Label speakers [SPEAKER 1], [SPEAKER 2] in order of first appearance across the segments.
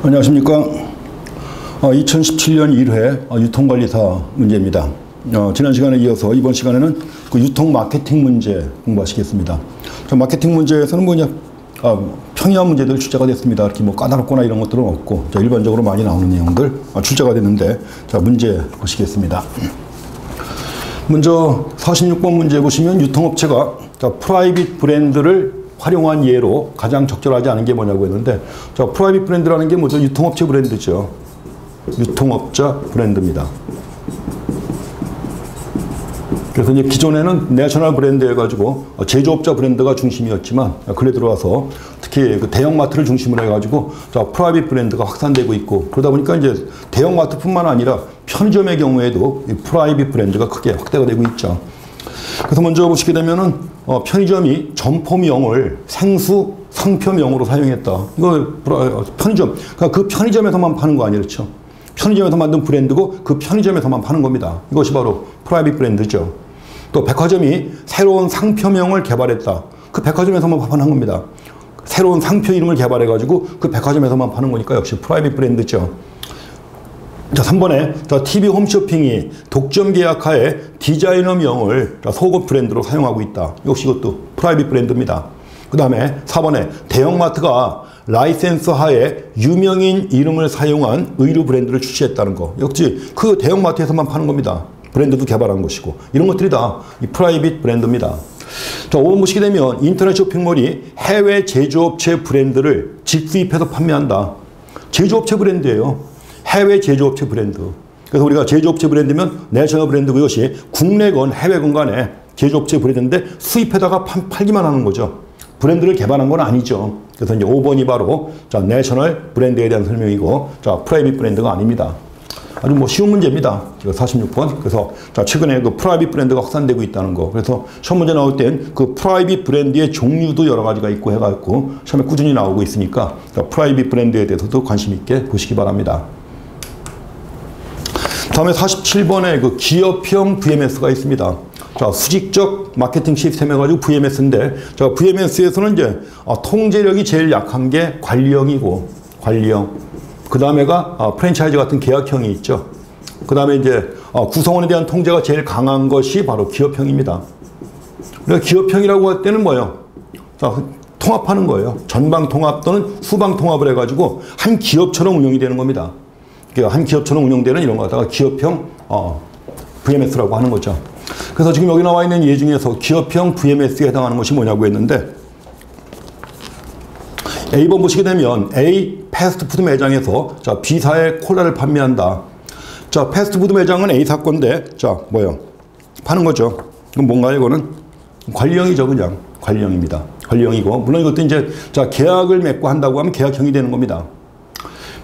[SPEAKER 1] 안녕하십니까. 2017년 1회 유통관리사 문제입니다. 지난 시간에 이어서 이번 시간에는 그 유통 마케팅 문제 공부하시겠습니다. 마케팅 문제에서는 뭐냐, 평이한 문제들 출제가 됐습니다. 이렇게 뭐 까다롭거나 이런 것들은 없고, 일반적으로 많이 나오는 내용들 출제가 됐는데, 문제 보시겠습니다. 먼저 46번 문제 보시면 유통업체가 프라이빗 브랜드를 활용한 예로 가장 적절하지 않은 게 뭐냐고 했는데, 프라이빗 브랜드라는 게 뭐죠? 유통업체 브랜드죠. 유통업자 브랜드입니다. 그래서 이제 기존에는 내셔널 브랜드 해가지고 제조업자 브랜드가 중심이었지만, 근래 들어와서 특히 그 대형마트를 중심으로 해가지고 프라이빗 브랜드가 확산되고 있고, 그러다 보니까 이제 대형마트뿐만 아니라 편의점의 경우에도 이 프라이빗 브랜드가 크게 확대가 되고 있죠. 그래서 먼저 보시게 되면은 편의점이 점포명을 생수 상표명으로 사용했다. 이거 편의점, 그러니까 그 편의점에서만 파는 거 아니에요, 그렇죠? 편의점에서 만든 브랜드고 그 편의점에서만 파는 겁니다. 이것이 바로 프라이빗 브랜드죠. 또 백화점이 새로운 상표명을 개발했다. 그 백화점에서만 파는 겁니다. 새로운 상표 이름을 개발해가지고 그 백화점에서만 파는 거니까 역시 프라이빗 브랜드죠. 자, 3번에 TV 홈쇼핑이 독점 계약하에 디자이너명을 속옷 브랜드로 사용하고 있다. 역시 이것도 프라이빗 브랜드입니다. 그 다음에 4번에 대형마트가 라이센스 하에 유명인 이름을 사용한 의류 브랜드를 출시했다는 거. 역시 그 대형마트에서만 파는 겁니다. 브랜드도 개발한 것이고, 이런 것들이 다 이 프라이빗 브랜드입니다. 자, 5번 보시게 되면 인터넷 쇼핑몰이 해외 제조업체 브랜드를 직수입해서 판매한다. 제조업체 브랜드예요. 해외 제조업체 브랜드. 그래서 우리가 제조업체 브랜드면 내셔널 브랜드고, 이것이 국내건 해외건 간에 제조업체 브랜드인데 수입해다가 팔기만 하는 거죠. 브랜드를 개발한 건 아니죠. 그래서 이제 5번이 바로 내셔널 브랜드에 대한 설명이고, 프라이빗 브랜드가 아닙니다. 아주 뭐 쉬운 문제입니다. 46번. 그래서 최근에 그 프라이빗 브랜드가 확산되고 있다는 거. 그래서 시험 문제 나올 땐 그 프라이빗 브랜드의 종류도 여러 가지가 있고 해갖고 시험에 꾸준히 나오고 있으니까 프라이빗 브랜드에 대해서도 관심 있게 보시기 바랍니다. 다음에 47번에 그 기업형 VMS가 있습니다. 수직적 마케팅 시스템 해가지고 VMS인데, VMS에서는 이제 통제력이 제일 약한 게 관리형이고, 관리형. 그 다음에가 프랜차이즈 같은 계약형이 있죠. 그 다음에 이제 구성원에 대한 통제가 제일 강한 것이 바로 기업형입니다. 그래서 기업형이라고 할 때는 뭐예요? 통합하는 거예요. 전방 통합 또는 후방 통합을 해가지고 한 기업처럼 운영이 되는 겁니다. 한 기업처럼 운영되는 이런 거 갖다가 기업형 VMS라고 하는 거죠. 그래서 지금 여기 나와 있는 예 중에서 기업형 VMS에 해당하는 것이 뭐냐고 했는데, A번 보시게 되면 A 패스트푸드 매장에서 B사의 콜라를 판매한다. 패스트푸드 매장은 A사 건데, 뭐요? 파는 거죠. 그럼 뭔가요, 이거는? 관리형이죠, 그냥. 관리형입니다. 관리형이고, 물론 이것도 이제 계약을 맺고 한다고 하면 계약형이 되는 겁니다.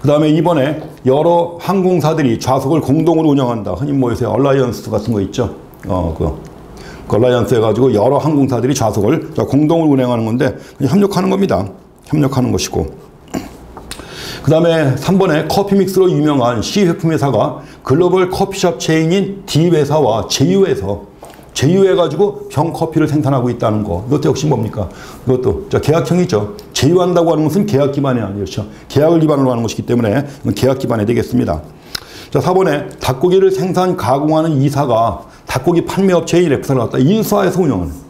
[SPEAKER 1] 그 다음에 이번에 여러 항공사들이 좌석을 공동으로 운영한다. 흔히 뭐 요새 얼라이언스 같은 거 있죠. 그 얼라이언스 해가지고 여러 항공사들이 좌석을 공동으로 운행하는 건데, 협력하는 겁니다. 협력하는 것이고. 그 다음에 3번에 커피 믹스로 유명한 C 제품 회사가 글로벌 커피숍 체인인 D 회사와 제휴해가지고 병 커피를 생산하고 있다는 거. 이것도 역시 뭡니까? 이것도 계약형이죠. 제휴한다고 하는 것은 계약 기반이 아니죠. 계약을 기반으로 하는 것이기 때문에 계약 기반이 되겠습니다. 4번에 닭고기를 생산 가공하는 이사가 닭고기 판매업체의 랩사를 갖다 인수해서 운영하는.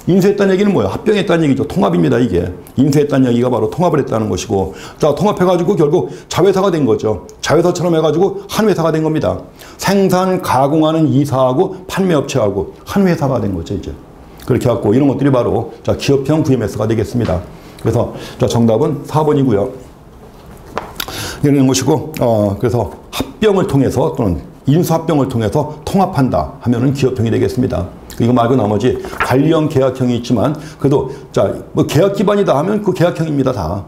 [SPEAKER 1] 인수했다는 얘기는 뭐예요? 합병했다는 얘기죠. 통합입니다, 이게. 인수했다는 얘기가 바로 통합을 했다는 것이고, 통합해가지고 결국 자회사가 된 거죠. 자회사처럼 해가지고 한 회사가 된 겁니다. 생산, 가공하는 이사하고 판매업체하고 한 회사가 된 거죠, 이제. 그렇게 해갖고 이런 것들이 바로 기업형 VMS가 되겠습니다. 그래서 정답은 4번이고요. 이런 것이고, 그래서 합병을 통해서 또는 인수합병을 통해서 통합한다 하면은 기업형이 되겠습니다. 이거 말고 나머지 관리형, 계약형이 있지만, 그래도 뭐 계약 기반이다 하면 그 계약형입니다, 다.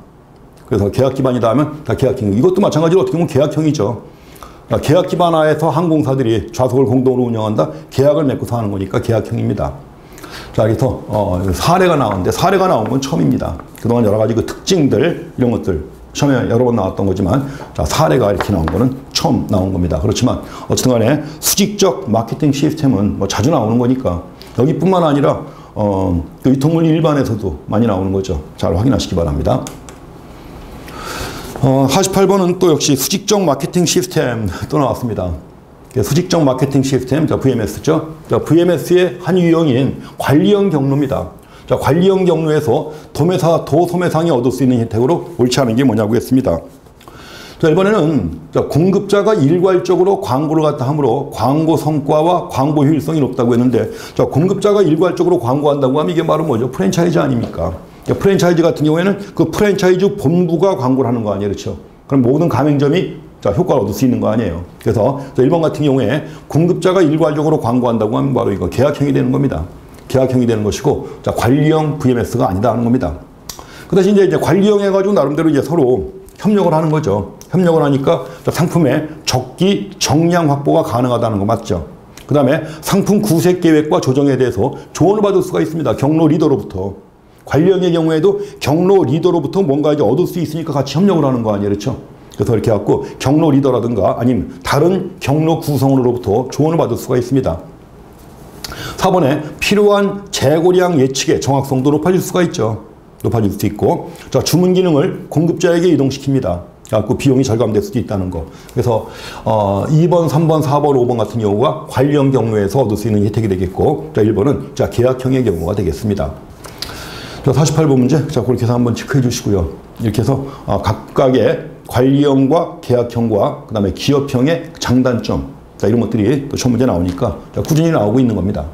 [SPEAKER 1] 그래서 계약 기반이다 하면 다 계약형. 이것도 마찬가지로 어떻게 보면 계약형이죠. 계약 기반 하에서 항공사들이 좌석을 공동으로 운영한다. 계약을 맺고서 하는 거니까 계약형입니다. 그래서 사례가 나오는데, 사례가 나온 건 처음입니다. 그동안 여러 가지 그 특징들, 이런 것들 시험에 여러 번 나왔던 거지만, 사례가 이렇게 나온 거는 처음 나온 겁니다. 그렇지만 어쨌든 간에 수직적 마케팅 시스템은 뭐 자주 나오는 거니까, 여기뿐만 아니라 유통물 일반에서도 많이 나오는 거죠. 잘 확인하시기 바랍니다. 48번은 또 역시 수직적 마케팅 시스템 또 나왔습니다. 수직적 마케팅 시스템, VMS죠. VMS의 한 유형인 관리형 경로입니다. 관리형 경로에서 도소매상이 얻을 수 있는 혜택으로 옳지 않은 게 뭐냐고 했습니다. 이번에는 공급자가 일괄적으로 광고를 갖다 함으로 광고 성과와 광고 효율성이 높다고 했는데, 공급자가 일괄적으로 광고한다고 하면 이게 바로 뭐죠? 프랜차이즈 아닙니까? 프랜차이즈 같은 경우에는 그 프랜차이즈 본부가 광고를 하는 거 아니에요, 그렇죠? 그럼 모든 가맹점이 효과를 얻을 수 있는 거 아니에요. 그래서 1번 같은 경우에 공급자가 일괄적으로 광고한다고 하면 바로 이거 계약형이 되는 겁니다. 계약형이 되는 것이고, 관리형 VMS가 아니다 하는 겁니다. 그 대신 이제 관리형 해가지고 나름대로 이제 서로 협력을 하는 거죠. 협력을 하니까 상품의 적기, 정량 확보가 가능하다는 거 맞죠? 그 다음에 상품 구색 계획과 조정에 대해서 조언을 받을 수가 있습니다. 경로 리더로부터. 관리형의 경우에도 경로 리더로부터 뭔가 이제 얻을 수 있으니까 같이 협력을 하는 거 아니에요, 그렇죠? 그래서 이렇게 해갖고 경로 리더라든가 아니면 다른 경로 구성으로부터 조언을 받을 수가 있습니다. 4번에 필요한 재고량 예측의 정확성도 높아질 수가 있죠. 높아질 수 있고, 주문 기능을 공급자에게 이동시킵니다. 그래서 비용이 절감될 수도 있다는 거. 그래서 2번, 3번, 4번, 5번 같은 경우가 관리형 경로에서 얻을 수 있는 혜택이 되겠고, 1번은 계약형의 경우가 되겠습니다. 48번 문제, 그렇게 해서 한번 체크해 주시고요. 이렇게 해서 각각의 관리형과 계약형과 그 다음에 기업형의 장단점, 이런 것들이 또 시험 문제 나오니까 꾸준히 나오고 있는 겁니다.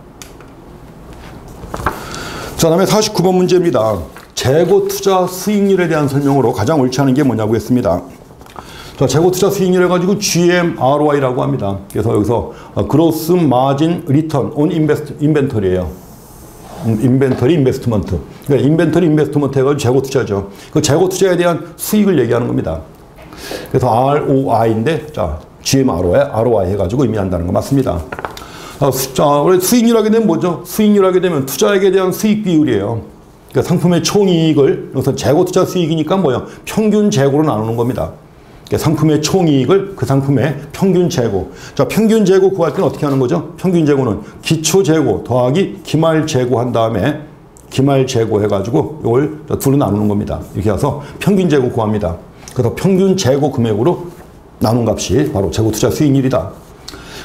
[SPEAKER 1] 그 다음에 49번 문제입니다. 재고 투자 수익률에 대한 설명으로 가장 옳지 않은 게 뭐냐고 했습니다. 재고 투자 수익률 해가지고 GMROI라고 합니다. 그래서 여기서 Gross Margin Return on Inventory예요. 인벤터리 인베스트먼트. 그러니까 인벤터리 인베스트먼트 해가지고 재고 투자죠. 그 재고 투자에 대한 수익을 얘기하는 겁니다. 그래서 ROI인데, GMROI 해가지고 의미한다는 거 맞습니다. 원래 수익률 하게 되면 뭐죠? 수익률 하게 되면 투자액에 대한 수익 비율이에요. 그러니까 상품의 총이익을, 여기서 재고 투자 수익이니까 뭐예요? 평균 재고로 나누는 겁니다. 그러니까 상품의 총이익을 그 상품의 평균 재고. 평균 재고 구할 때는 어떻게 하는 거죠? 평균 재고는 기초 재고 더하기 기말 재고 한 다음에 기말 재고 해가지고 이걸 둘로 나누는 겁니다. 이렇게 해서 평균 재고 구합니다. 그래서 평균 재고 금액으로 나눈 값이 바로 재고 투자 수익률이다.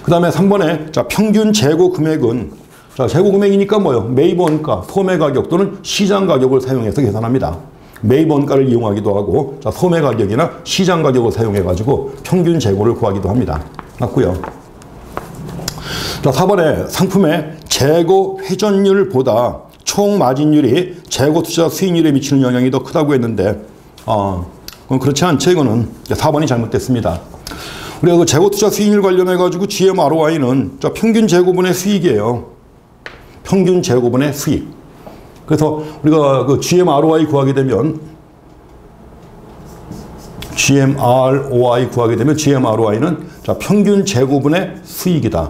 [SPEAKER 1] 그 다음에 3번에 평균 재고 금액은 재고 금액이니까 뭐예요? 매입 원가, 소매 가격 또는 시장 가격을 사용해서 계산합니다. 매입 원가를 이용하기도 하고 소매 가격이나 시장 가격을 사용해 가지고 평균 재고를 구하기도 합니다. 맞고요. 4번에 상품의 재고 회전율보다 총 마진율이 재고 투자 수익률에 미치는 영향이 더 크다고 했는데 그럼 그렇지 않죠. 이거는 4번이 잘못됐습니다. 우리가 그 재고 투자 수익률 관련해 가지고 GMROI는 평균 재고분의 수익이에요. 평균 재고분의 수익. 그래서 우리가 그 GMROI 구하게 되면 GMROI는 평균 재고분의 수익이다.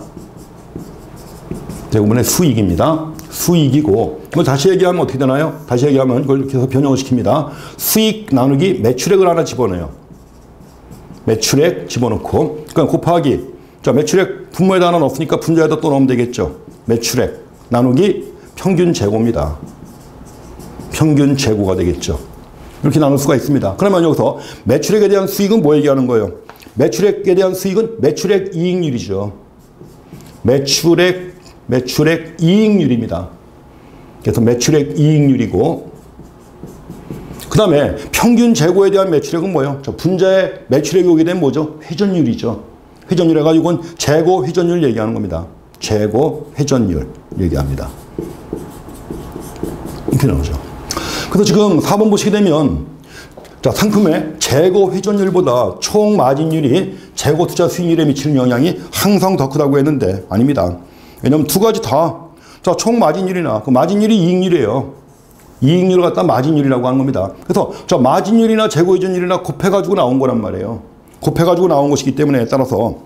[SPEAKER 1] 재고분의 수익입니다. 수익이고, 이걸 다시 얘기하면 어떻게 되나요? 다시 얘기하면 이걸 이렇게 해서 변형을 시킵니다. 수익 나누기 매출액을 하나 집어넣어요. 매출액 집어넣고, 그러니까 곱하기, 매출액 분모에다 하나 넣었으니까 분자에다 또 넣으면 되겠죠. 매출액 나누기 평균 재고입니다. 평균 재고가 되겠죠. 이렇게 나눌 수가 있습니다. 그러면 여기서 매출액에 대한 수익은 뭐 얘기하는 거예요? 매출액에 대한 수익은 매출액 이익률이죠. 매출액 이익률입니다. 그래서 매출액 이익률이고, 그 다음에 평균 재고에 대한 매출액은 뭐예요? 분자의 매출액이 오게 되면 뭐죠? 회전율이죠. 회전율 해가지고는 재고 회전율 얘기하는 겁니다. 재고 회전율 얘기합니다. 이렇게 나오죠. 그래서 지금 4번 보시게 되면 상품의 재고 회전율보다 총 마진율이 재고 투자 수익률에 미치는 영향이 항상 더 크다고 했는데 아닙니다. 왜냐하면 두 가지 다 총 마진율이나 그 마진율이 이익률이에요. 이익률을 갖다 마진율이라고 하는 겁니다. 그래서 마진율이나 재고 회전율이나 곱해가지고 나온 거란 말이에요. 곱해가지고 나온 것이기 때문에 따라서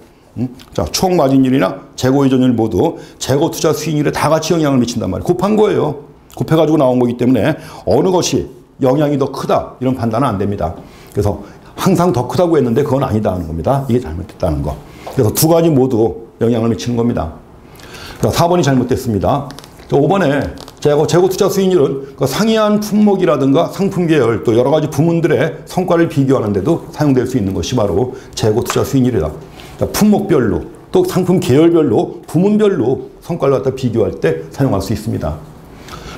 [SPEAKER 1] 총 마진율이나 재고 회전율 모두 재고 투자 수익률에 다 같이 영향을 미친단 말이에요. 곱한 거예요. 곱해가지고 나온 거기 때문에 어느 것이 영향이 더 크다 이런 판단은 안 됩니다. 그래서 항상 더 크다고 했는데 그건 아니다 하는 겁니다. 이게 잘못됐다는 거. 그래서 두 가지 모두 영향을 미치는 겁니다. 4번이 잘못됐습니다. 5번에 재고 투자 수익률은 그 상이한 품목이라든가 상품 계열 또 여러 가지 부문들의 성과를 비교하는데도 사용될 수 있는 것이 바로 재고 투자 수익률이다. 품목별로 또 상품 계열별로 부문별로 성과를 갖다 비교할 때 사용할 수 있습니다.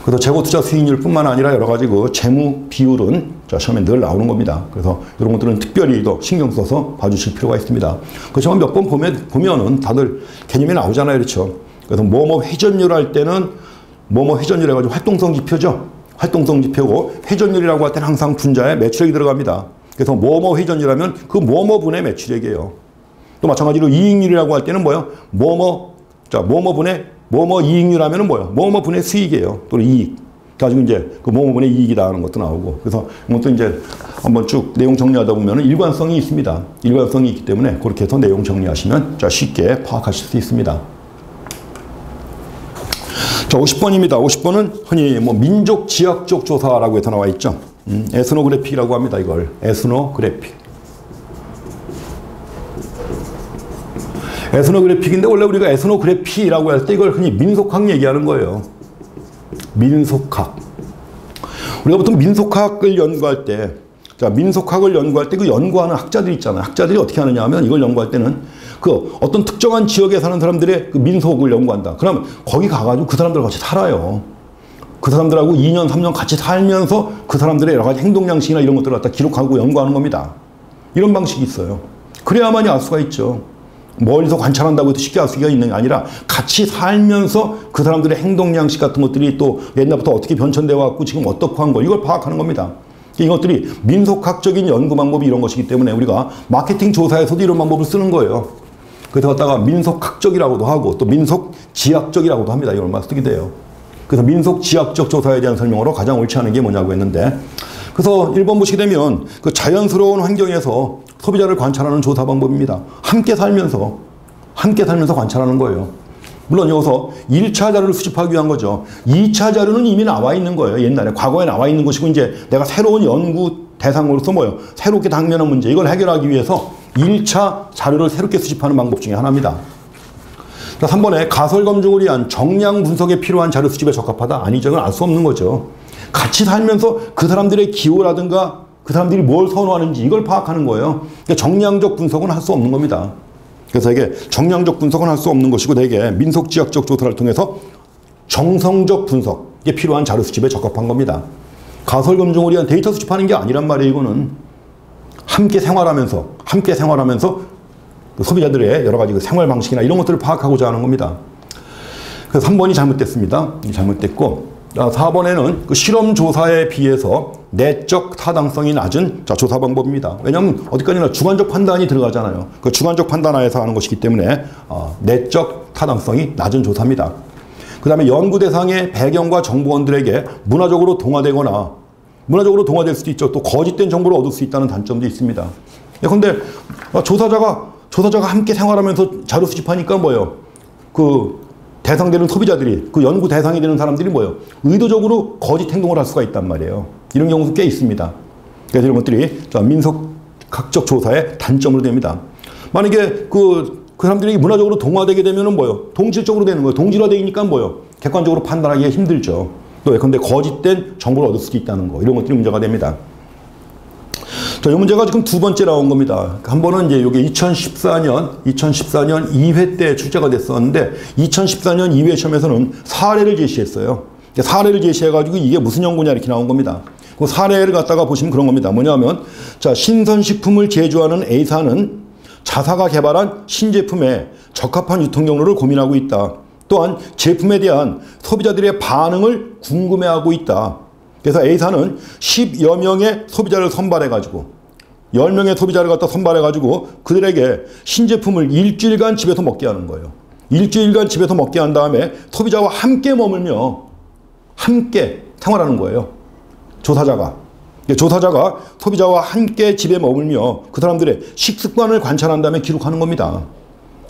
[SPEAKER 1] 그래서 재고 투자 수익률뿐만 아니라 여러 가지 그 재무 비율은 시험에 늘 나오는 겁니다. 그래서 이런 것들은 특별히 더 신경 써서 봐주실 필요가 있습니다. 그렇지만 몇 번 보면은 다들 개념이 나오잖아요, 그렇죠? 그래서 뭐뭐 회전율 할 때는 뭐뭐 회전율 해가지고 활동성 지표죠. 활동성 지표고 회전율이라고 할 때는 항상 분자에 매출액이 들어갑니다. 그래서 뭐뭐 회전율 하면 그 뭐뭐분의 매출액이에요. 또 마찬가지로 이익률이라고 할 때는 뭐예요? 뭐뭐분의 뭐뭐 이익률 하면은 뭐예요? 뭐뭐분의 수익이에요. 또는 이익. 가지고 이제 그 뭐뭐분의 이익이다 하는 것도 나오고. 그래서 이것도 이제 한번 쭉 내용 정리하다 보면은 일관성이 있습니다. 일관성이 있기 때문에 그렇게 해서 내용 정리하시면 쉽게 파악하실 수 있습니다. 자, 50번입니다. 50번은 흔히 뭐 민족 지역적 조사라고 해서 나와 있죠. 에스노그래픽이라고 합니다. 이걸 에스노그래픽. 에스노그래픽인데 원래 우리가 에스노그래피라고 할 때 이걸 흔히 민속학 얘기하는 거예요. 민속학. 우리가 보통 민속학을 연구할 때, 자, 민속학을 연구할 때 그 연구하는 학자들이 있잖아요. 학자들이 어떻게 하느냐 하면 이걸 연구할 때는 그 어떤 특정한 지역에 사는 사람들의 그 민속을 연구한다. 그러면 거기 가가지고 그 사람들과 같이 살아요. 그 사람들하고 2년, 3년 같이 살면서 그 사람들의 여러 가지 행동 양식이나 이런 것들을 갖다 기록하고 연구하는 겁니다. 이런 방식이 있어요. 그래야만이 알 수가 있죠. 멀리서 관찰한다고 해도 쉽게 알 수가 있는 게 아니라 같이 살면서 그 사람들의 행동 양식 같은 것들이 또 옛날부터 어떻게 변천되어 왔고 지금 어떻게 한 거 이걸 파악하는 겁니다. 이것들이 민속학적인 연구 방법이 이런 것이기 때문에 우리가 마케팅 조사에서도 이런 방법을 쓰는 거예요. 그래서 갖다가 민속학적이라고도 하고 또 민속지학적이라고도 합니다. 이걸 말 쓰게 돼요. 그래서 민속지학적 조사에 대한 설명으로 가장 옳지 않은 게 뭐냐고 했는데, 그래서 1번 보시게 되면 그 자연스러운 환경에서 소비자를 관찰하는 조사 방법입니다. 함께 살면서 관찰하는 거예요. 물론 여기서 1차 자료를 수집하기 위한 거죠. 2차 자료는 이미 나와 있는 거예요. 옛날에 과거에 나와 있는 것이고 이제 내가 새로운 연구 대상으로서 뭐예요? 새롭게 당면한 문제 이걸 해결하기 위해서 1차 자료를 새롭게 수집하는 방법 중에 하나입니다. 자, 3번에 가설 검증을 위한 정량 분석에 필요한 자료 수집에 적합하다. 아니죠. 이건 알 수 없는 거죠. 같이 살면서 그 사람들의 기호라든가 그 사람들이 뭘 선호하는지 이걸 파악하는 거예요. 그러니까 정량적 분석은 할 수 없는 겁니다. 그래서 이게 정량적 분석은 할 수 없는 것이고 되게 민속지학적 조사를 통해서 정성적 분석에 필요한 자료 수집에 적합한 겁니다. 가설 검증을 위한 데이터 수집하는 게 아니란 말이에요. 이거는 함께 생활하면서 그 소비자들의 여러 가지 그 생활 방식이나 이런 것들을 파악하고자 하는 겁니다. 그래서 3번이 잘못됐습니다. 잘못됐고 4번에는 그 실험 조사에 비해서 내적 타당성이 낮은 조사 방법입니다. 왜냐하면 어디까지나 주관적 판단이 들어가잖아요. 그 주관적 판단하에서 하는 것이기 때문에 내적 타당성이 낮은 조사입니다. 그 다음에 연구 대상의 배경과 정보원들에게 문화적으로 동화되거나 문화적으로 동화될 수도 있죠. 또 거짓된 정보를 얻을 수 있다는 단점도 있습니다. 그런데 조사자가 함께 생활하면서 자료 수집하니까 뭐예요? 그 대상되는 소비자들이 그 연구 대상이 되는 사람들이 뭐예요? 의도적으로 거짓 행동을 할 수가 있단 말이에요. 이런 경우도 꽤 있습니다. 그래서 이런 것들이 민속학적 조사의 단점으로 됩니다. 만약에 그 사람들이 문화적으로 동화되게 되면은 뭐예요? 동질적으로 되는 거예요. 동질화되니까 뭐예요? 객관적으로 판단하기가 힘들죠. 또 예컨대 거짓된 정보를 얻을 수도 있다는 거. 이런 것들이 문제가 됩니다. 자, 이 문제가 지금 두 번째 나온 겁니다. 한 번은 이제 이게 2014년 2회 때 출제가 됐었는데 2014년 2회 시험에서는 사례를 제시했어요. 사례를 제시해가지고 이게 무슨 연구냐 이렇게 나온 겁니다. 그 사례를 갖다가 보시면 그런 겁니다. 뭐냐면 자, 신선식품을 제조하는 A사는 자사가 개발한 신제품에 적합한 유통 경로를 고민하고 있다. 또한 제품에 대한 소비자들의 반응을 궁금해하고 있다. 그래서 A사는 10여 명의 소비자를 선발해가지고 10명의 소비자를 갖다 선발해가지고 그들에게 신제품을 일주일간 집에서 먹게 하는 거예요. 일주일간 집에서 먹게 한 다음에 소비자와 함께 머물며 함께 생활하는 거예요. 조사자가 소비자와 함께 집에 머물며 그 사람들의 식습관을 관찰한 다음에 기록하는 겁니다.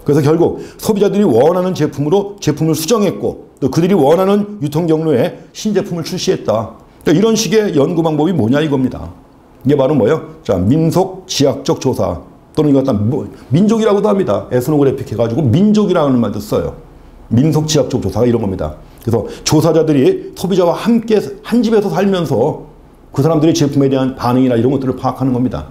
[SPEAKER 1] 그래서 결국 소비자들이 원하는 제품으로 제품을 수정했고 또 그들이 원하는 유통 경로에 신제품을 출시했다. 그러니까 이런 식의 연구 방법이 뭐냐 이겁니다. 이게 바로 뭐예요? 자, 민속 지학적 조사 또는 이거 갖다 민족이라고도 합니다. 에스노그래픽 해가지고 민족이라는 말도 써요. 민속 지학적 조사가 이런 겁니다. 그래서 조사자들이 소비자와 함께 한 집에서 살면서 그 사람들의 제품에 대한 반응이나 이런 것들을 파악하는 겁니다.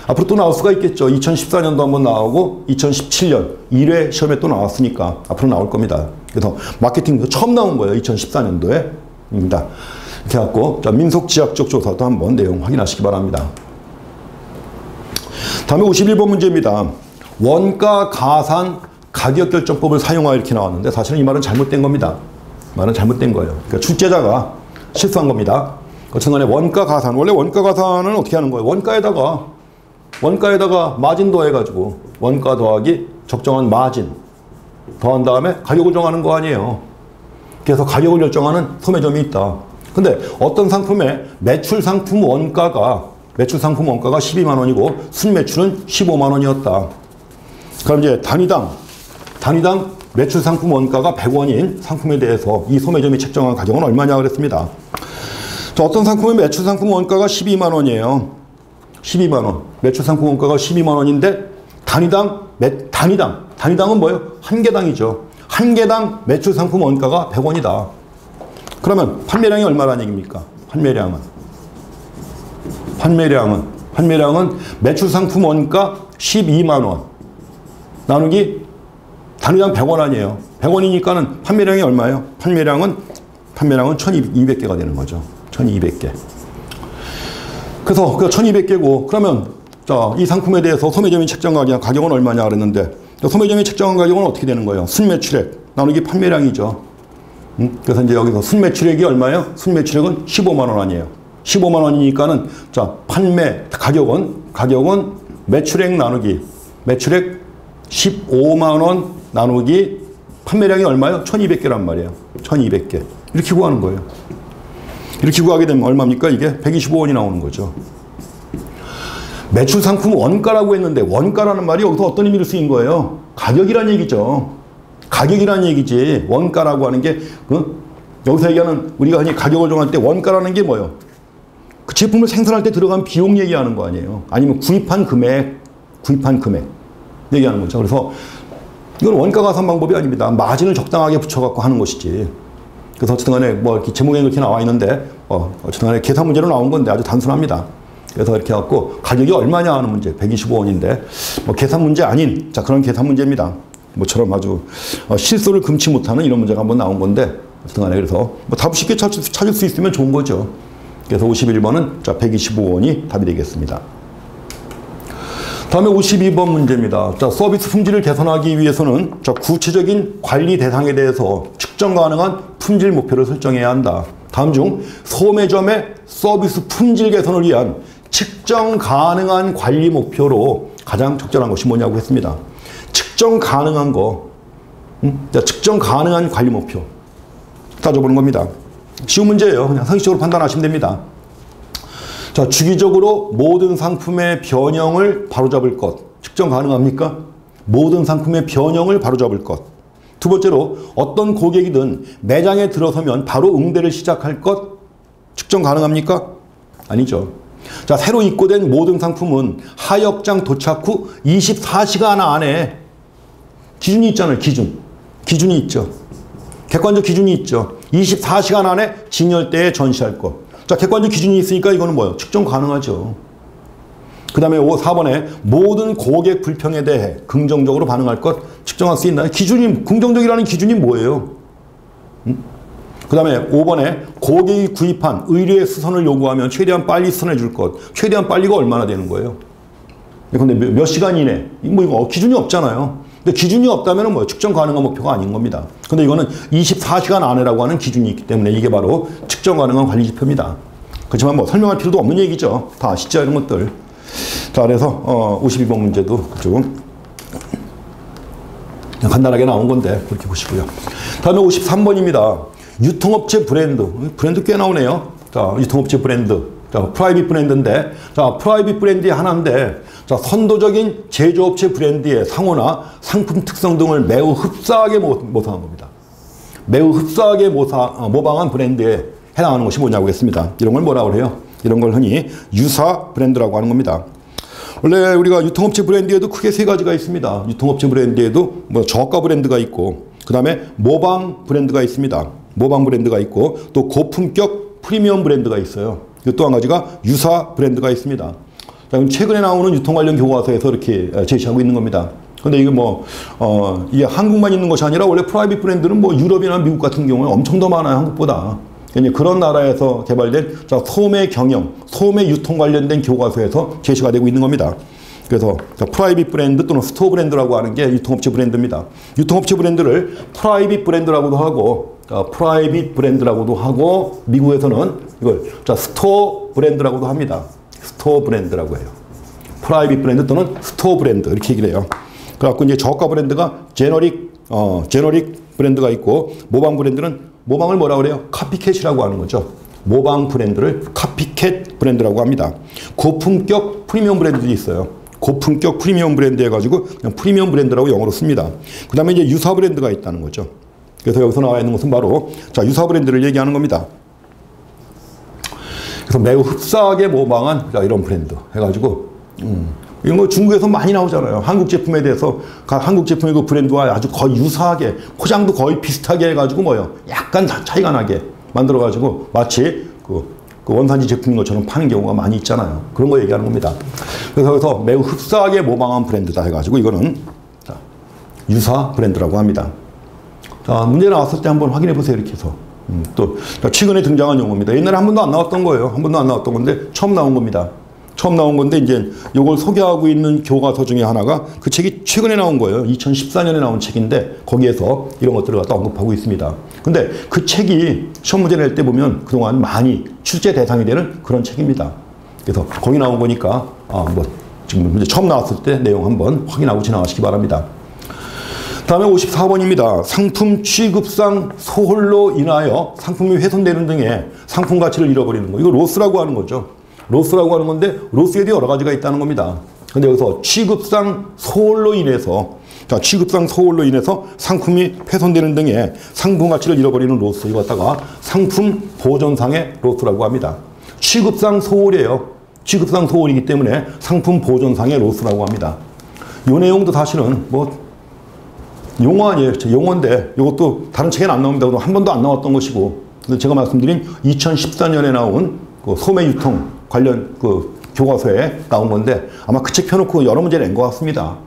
[SPEAKER 1] 앞으로 또 나올 수가 있겠죠. 2014년도 한번 나오고 2017년 1회 시험에 또 나왔으니까 앞으로 나올 겁니다. 그래서 마케팅 처음 나온 거예요. 2014년도에. 입니다. 이렇게 해갖고 민속지향적 조사도 한번 내용 확인하시기 바랍니다. 다음에 51번 문제입니다. 원가 가산 가격결정법을 사용하여 이렇게 나왔는데 사실은 이 말은 잘못된 겁니다. 말은 잘못된 거예요. 그러니까 출제자가 실수한 겁니다. 어쨌든 간에 원가 가산, 원래 원가 가산은 어떻게 하는 거예요? 원가에다가 마진 더해가지고 원가 더하기 적정한 마진 더한 다음에 가격을 정하는 거 아니에요. 그래서 가격을 결정하는 소매점이 있다. 근데 어떤 상품의 매출 상품 원가가 12만 원이고 순매출은 15만 원이었다. 그럼 이제 단위당 매출 상품 원가가 100원인 상품에 대해서 이 소매점이 책정한 가격은 얼마냐 그랬습니다. 자, 어떤 상품의 매출 상품 원가가 12만 원이에요. 12만 원. 매출 상품 원가가 12만 원인데 단위당은 뭐예요? 한 개당이죠. 한 개당 매출 상품 원가가 100원이다. 그러면 판매량이 얼마라는 얘기입니까? 판매량은 매출 상품 원가 12만 원 나누기 단위당 100원 아니에요. 100원이니까는 판매량이 얼마예요? 판매량은 1200개가 되는 거죠. 1200개. 그래서 그 1200개고 그러면 자, 이 상품에 대해서 소매점이 책정한 가격은 얼마냐 그랬는데 소매점이 책정한 가격은 어떻게 되는 거예요? 순매출액 나누기 판매량이죠. 그래서 이제 여기서 순매출액이 얼마예요? 순매출액은 15만 원 아니에요. 15만 원이니까는 자, 가격은 매출액 나누기 매출액 15만 원 나누기 판매량이 얼마예요? 1200개란 말이에요. 1200개. 이렇게 구하는 거예요. 이렇게 구하게 되면 얼마입니까? 이게 125원이 나오는 거죠. 매출 상품 원가라고 했는데 원가라는 말이 여기서 어떤 의미로 쓰인 거예요? 가격이란 얘기죠. 가격이란 얘기지. 원가라고 하는 게 여기서 얘기하는 우리가 흔히 가격을 정할 때 원가라는 게 뭐예요? 그 제품을 생산할 때 들어간 비용 얘기하는 거 아니에요. 아니면 구입한 금액 얘기하는 거죠. 그래서 이건 원가 가산 방법이 아닙니다. 마진을 적당하게 붙여갖고 하는 것이지. 그래서 어쨌든 간에 뭐 이렇게 제목에 이렇게 나와 있는데 어쨌든 간에 계산 문제로 나온 건데 아주 단순합니다. 그래서 이렇게 해갖고 가격이 얼마냐 하는 문제 125원인데 뭐 계산 문제 아닌 자 그런 계산 문제입니다. 뭐처럼 아주 실수를 금치 못하는 이런 문제가 한번 나온 건데 어쨌든 간에 그래서 뭐 답을 쉽게 찾을 수 있으면 좋은 거죠. 그래서 51번은 자 125원이 답이 되겠습니다. 다음에 52번 문제입니다. 자, 서비스 품질을 개선하기 위해서는 자, 구체적인 관리 대상에 대해서 측정 가능한 품질 목표를 설정해야 한다. 다음 중 소매점의 서비스 품질 개선을 위한 측정 가능한 관리 목표로 가장 적절한 것이 뭐냐고 했습니다. 측정 가능한 거, 자, 측정 가능한 관리 목표 따져보는 겁니다. 쉬운 문제예요. 그냥 상식적으로 판단하시면 됩니다. 자, 주기적으로 모든 상품의 변형을 바로잡을 것. 측정 가능합니까? 모든 상품의 변형을 바로잡을 것. 두 번째로 어떤 고객이든 매장에 들어서면 바로 응대를 시작할 것. 측정 가능합니까? 아니죠. 자, 새로 입고된 모든 상품은 하역장 도착 후 24시간 안에 기준이 있잖아요. 기준이 있죠. 객관적 기준이 있죠. 24시간 안에 진열대에 전시할 것. 자, 객관적 기준이 있으니까 이거는 뭐예요? 측정 가능하죠. 그 다음에 4번에 모든 고객 불평에 대해 긍정적으로 반응할 것 측정할 수 있나요? 긍정적이라는 기준이 뭐예요? 그 다음에 5번에 고객이 구입한 의뢰의 수선을 요구하면 최대한 빨리 수선해 줄 것. 최대한 빨리가 얼마나 되는 거예요? 근데 몇 시간 이내? 뭐 이거 기준이 없잖아요. 근데 기준이 없다면 뭐예요? 측정 가능한 목표가 아닌 겁니다. 근데 이거는 24시간 안에라고 하는 기준이 있기 때문에 이게 바로 측정 가능한 관리 지표입니다. 그렇지만 뭐 설명할 필요도 없는 얘기죠. 다 아시죠? 이런 것들. 자, 그래서 52번 문제도 좀 간단하게 나온 건데 그렇게 보시고요. 다음에 53번입니다. 유통업체 브랜드 꽤 나오네요. 자, 유통업체 브랜드. 자, 프라이빗 브랜드인데, 자, 프라이빗 브랜드의 하나인데, 자, 선도적인 제조업체 브랜드의 상호나 상품 특성 등을 매우 흡사하게 모방한 겁니다. 매우 흡사하게 모방한 브랜드에 해당하는 것이 뭐냐고 했습니다. 이런 걸 뭐라고 해요? 이런 걸 흔히 유사 브랜드라고 하는 겁니다. 원래 우리가 유통업체 브랜드에도 크게 세 가지가 있습니다. 유통업체 브랜드에도 뭐 저가 브랜드가 있고, 그 다음에 모방 브랜드가 있습니다. 모방 브랜드가 있고 또 고품격 프리미엄 브랜드가 있어요. 또 한 가지가 유사 브랜드가 있습니다. 자, 최근에 나오는 유통 관련 교과서에서 이렇게 제시하고 있는 겁니다. 근데 이게 이게 한국만 있는 것이 아니라 원래 프라이빗 브랜드는 유럽이나 미국 같은 경우에 엄청 더 많아요, 한국보다. 그런 나라에서 개발된 소매 경영, 소매 유통 관련된 교과서에서 제시가 되고 있는 겁니다. 그래서 프라이빗 브랜드 또는 스토어 브랜드라고 하는 게 유통업체 브랜드입니다. 유통업체 브랜드를 프라이빗 브랜드라고도 하고, 미국에서는 이걸 스토어 브랜드라고도 합니다. 스토어 브랜드라고 해요. 프라이빗 브랜드 또는 스토어 브랜드 이렇게 얘기를 해요. 그래갖고 이제 저가 브랜드가 제너릭 브랜드가 있고, 모방 브랜드는 모방을 뭐라고 그래요? 카피캣이라고 하는 거죠. 모방 브랜드를 카피캣 브랜드라고 합니다. 고품격 프리미엄 브랜드도 있어요. 고품격 프리미엄 브랜드 해가지고 그냥 프리미엄 브랜드라고 영어로 씁니다. 그 다음에 이제 유사 브랜드가 있다는 거죠. 그래서 여기서 나와 있는 것은 바로 유사 브랜드를 얘기하는 겁니다. 그래서 매우 흡사하게 모방한 이런 브랜드 해가지고 이런 거 중국에서 많이 나오잖아요. 한국 제품에 대해서 한국 제품의 그 브랜드와 아주 거의 유사하게 포장도 거의 비슷하게 해가지고 약간 차이가 나게 만들어가지고 마치 그 원산지 제품인 것처럼 파는 경우가 많이 있잖아요. 그런 거 얘기하는 겁니다. 그래서 여기서 매우 흡사하게 모방한 브랜드다 해가지고 이거는 유사 브랜드라고 합니다. 자, 문제 나왔을 때 한번 확인해 보세요. 이렇게 해서. 또 최근에 등장한 용어입니다. 옛날에 한 번도 안 나왔던 거예요. 한 번도 안 나왔던 건데 처음 나온 겁니다. 처음 나온 건데 이제 이걸 소개하고 있는 교과서 중에 하나가 그 책이 최근에 나온 거예요. 2014년에 나온 책인데 거기에서 이런 것들을 갖다 언급하고 있습니다. 근데 그 책이 시험 문제 낼 때 보면 그동안 많이 출제 대상이 되는 그런 책입니다. 그래서 거기 나온 거니까 지금 문제 처음 나왔을 때 내용 한번 확인하고 지나가시기 바랍니다. 다음에 54번입니다. 상품 취급상 소홀로 인하여 상품이 훼손되는 등의 상품 가치를 잃어버리는 거. 이거 로스라고 하는 거죠. 로스라고 하는 건데 로스에도 여러 가지가 있다는 겁니다. 근데 여기서 취급상 소홀로 인해서 상품이 훼손되는 등의 상품 가치를 잃어버리는 로스, 이거 갖다가 상품 보존상의 로스라고 합니다. 취급상 소홀이에요. 취급상 소홀이기 때문에 상품 보존상의 로스라고 합니다. 이 내용도 사실은 용어 아니에요. 용어인데 이것도 다른 책에는 안 나옵니다. 한 번도 안 나왔던 것이고, 제가 말씀드린 2014년에 나온 그 소매 유통 관련 그 교과서에 나온 건데 아마 그 책 펴놓고 여러 문제 낸 것 같습니다.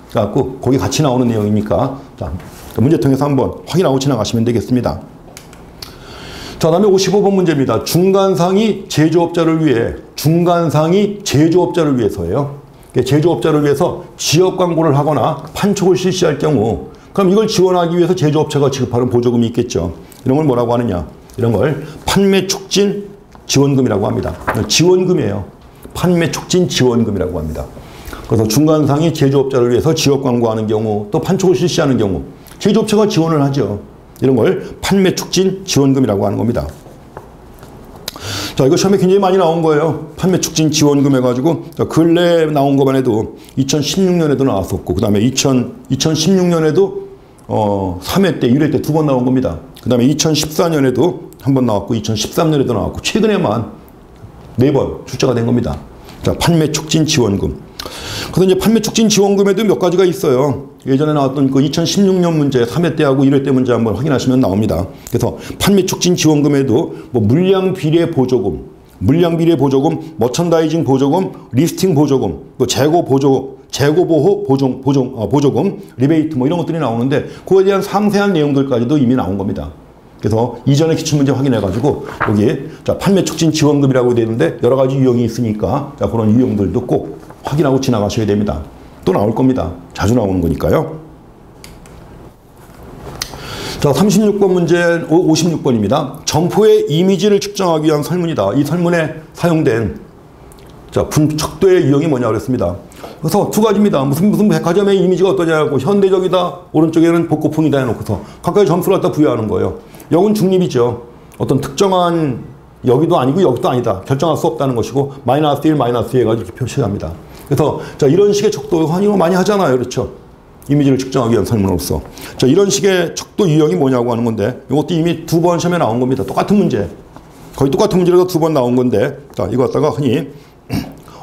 [SPEAKER 1] 그래갖고 거기 같이 나오는 내용이니까 문제 통해서 한번 확인하고 지나가시면 되겠습니다. 자, 다음에 55번 문제입니다. 중간상이 제조업자를 위해서예요. 제조업자를 위해서 지역 광고를 하거나 판촉을 실시할 경우, 그럼 이걸 지원하기 위해서 제조업체가 지급하는 보조금이 있겠죠. 이런 걸 뭐라고 하느냐? 이런 걸 판매 촉진 지원금이라고 합니다. 지원금이에요. 판매 촉진 지원금이라고 합니다. 그래서 중간상이 제조업자를 위해서 지역 광고하는 경우, 또 판촉을 실시하는 경우 제조업체가 지원을 하죠. 이런 걸 판매 촉진 지원금이라고 하는 겁니다. 자, 이거 시험에 굉장히 많이 나온 거예요. 판매 촉진 지원금 해가지고 근래에 나온 것만 해도 2016년에도 나왔었고, 그 다음에 2016년에도 3회 때, 1회 때 두 번 나온 겁니다. 그 다음에 2014년에도 한 번 나왔고, 2013년에도 나왔고, 최근에만 4번 출제가 된 겁니다. 자, 판매 촉진 지원금. 그래서 이제 판매 촉진 지원금에도 몇 가지가 있어요. 예전에 나왔던 그 2016년 문제 3회 때하고 1회 때 문제 한번 확인하시면 나옵니다. 그래서 판매 촉진 지원금에도 물량 비례 보조금, 머천다이징 보조금, 리스팅 보조금, 또 재고 보호 보조금, 리베이트 이런 것들이 나오는데 그거에 대한 상세한 내용들까지도 이미 나온 겁니다. 그래서 이전에 기출문제 확인해가지고 여기에 판매 촉진 지원금이라고 되어 있는데 여러 가지 유형이 있으니까 그런 유형들도 꼭 확인하고 지나가셔야 됩니다. 또 나올 겁니다. 자주 나오는 거니까요. 자, 36번 문제 56번입니다. 점포의 이미지를 측정하기 위한 설문이다. 이 설문에 사용된 척도의 유형이 뭐냐 그랬습니다. 그래서 두 가지입니다. 무슨 백화점의 이미지가 어떠냐고, 현대적이다, 오른쪽에는 복고풍이다 해놓고서 각각의 점수를 갖다 부여하는 거예요. 여긴 중립이죠. 어떤 특정한 여기도 아니고 여기도 아니다, 결정할 수 없다는 것이고, 마이너스 1, 마이너스 2 해가지고 이렇게 표시합니다. 그래서 이런 식의 척도 많이 하잖아요. 그렇죠? 이미지를 측정하기 위한 설문으로서. 이런 식의 척도 유형이 뭐냐고 하는 건데, 이것도 이미 2번 시험에 나온 겁니다. 똑같은 문제. 거의 똑같은 문제라도 2번 나온 건데, 이거 갖다가 흔히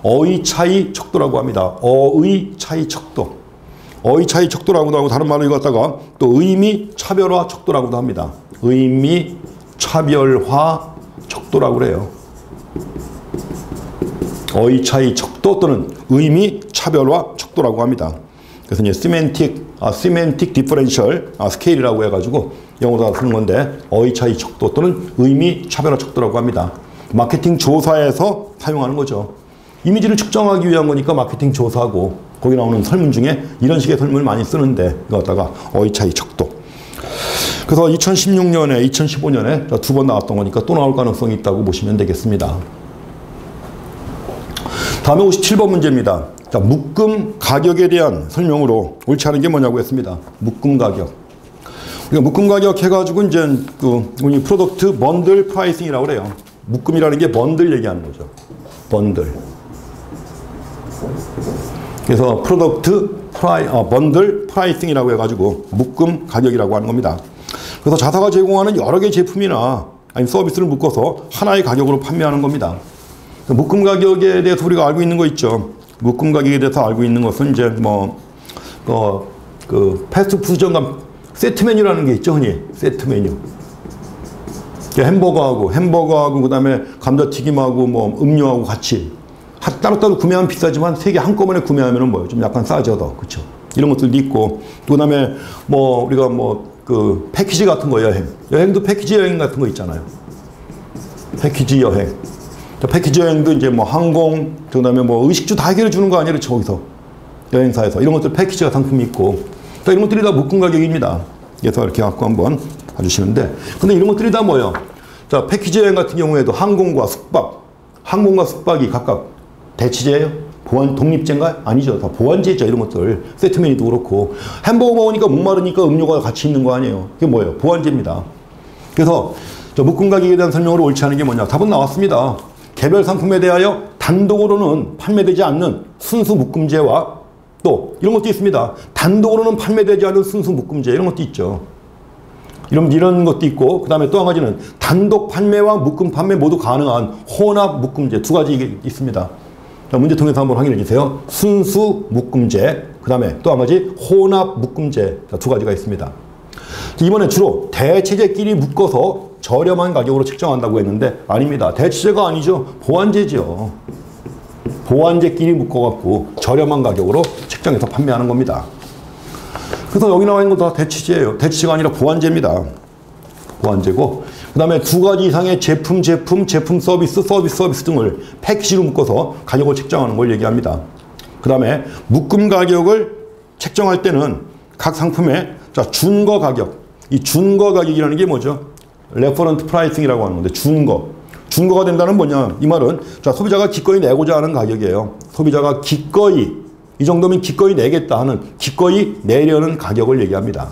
[SPEAKER 1] 어의 차이 척도라고 합니다. 어의 차이 척도. 어의 차이 척도라고도 하고, 다른 말로 이거 갖다가 또 의미 차별화 척도라고도 합니다. 의미 차별화 척도라고 그래요. 어휘 차이 척도 또는 의미 차별화 척도라고 합니다. 그래서 이제 semantic differential scale이라고 해가지고 영어로 다 쓰는 건데 어휘 차이 척도 또는 의미 차별화 척도라고 합니다. 마케팅 조사에서 사용하는 거죠. 이미지를 측정하기 위한 거니까 마케팅 조사하고 거기 나오는 설문 중에 이런 식의 설문을 많이 쓰는데 이거 갖다가 어휘 차이 척도. 그래서 2016년에 2015년에 두 번 나왔던 거니까 또 나올 가능성이 있다고 보시면 되겠습니다. 다음에 57번 문제입니다. 자, 묶음 가격에 대한 설명으로 옳지 않은 게 뭐냐고 했습니다. 묶음 가격. 우리가 묶음 가격 해가지고 이제 우리 프로덕트 번들 프라이싱이라고 그래요. 묶음이라는 게 번들 얘기하는 거죠. 번들. 그래서 프로덕트 번들 프라이싱이라고 해가지고 묶음 가격이라고 하는 겁니다. 그래서 자사가 제공하는 여러 개의 제품이나 아니면 서비스를 묶어서 하나의 가격으로 판매하는 겁니다. 묶음 가격에 대해서 우리가 알고 있는 거 있죠. 묶음 가격에 대해서 알고 있는 것은 이제 패스트푸드점 세트 메뉴라는 게 있죠, 흔히. 세트 메뉴. 햄버거하고 그다음에 감자튀김하고 뭐 음료하고 같이 따로따로 구매하면 비싸지만 세 개 한꺼번에 구매하면은 뭐예요? 좀 약간 싸죠, 더. 그렇죠? 이런 것들도 있고. 그다음에 뭐 우리가 그 패키지 같은 거 여행도 패키지 여행 같은 거 있잖아요. 패키지 여행. 패키지 여행도 이제 뭐 항공, 그다음에 뭐 의식주 다 해결해 주는 거 아니에요, 저기서. 여행사에서. 이런 것들 패키지가 상품이 있고. 이런 것들이 다 묶음 가격입니다. 그래서 이렇게 갖고 한번 봐주시는데. 근데 이런 것들이 다 뭐예요? 자, 패키지 여행 같은 경우에도 항공과 숙박이 각각 대치제예요? 독립제인가요? 아니죠. 다 보완제죠, 이런 것들. 세트 메뉴도 그렇고. 햄버거 먹으니까 목마르니까 음료가 같이 있는 거 아니에요. 그게 뭐예요? 보완제입니다. 그래서 저 묶음 가격에 대한 설명으로 옳지 않은 게 뭐냐? 답은 나왔습니다. 개별 상품에 대하여 단독으로는 판매되지 않는 순수 묶음제와 또 이런 것도 있습니다. 단독으로는 판매되지 않는 순수 묶음제 이런 것도 있죠. 이런 것도 있고 그 다음에 또 한 가지는 단독 판매와 묶음 판매 모두 가능한 혼합 묶음제 두 가지 있습니다. 자, 문제 통해서 한번 확인해 주세요. 순수 묶음제 그 다음에 또 한 가지 혼합 묶음제 두 가지가 있습니다. 이번에 주로 대체제끼리 묶어서 저렴한 가격으로 책정한다고 했는데 아닙니다. 대체제가 아니죠. 보완제죠. 보완제끼리 묶어갖고 저렴한 가격으로 책정해서 판매하는 겁니다. 그래서 여기 나와 있는 건 다 대체제예요. 대체제가 아니라 보완제입니다. 보완제고 그 다음에 두 가지 이상의 제품 서비스 등을 패키지로 묶어서 가격을 책정하는 걸 얘기합니다. 그 다음에 묶음 가격을 책정할 때는 각 상품의 준거 가격 이 준거 가격이라는 게 뭐죠? 레퍼런트 프라이싱이라고 하는 건데 준거가 된다는 뭐냐? 이 말은 소비자가 기꺼이 내고자 하는 가격이에요. 소비자가 기꺼이 이 정도면 기꺼이 내겠다 하는 기꺼이 내려는 가격을 얘기합니다.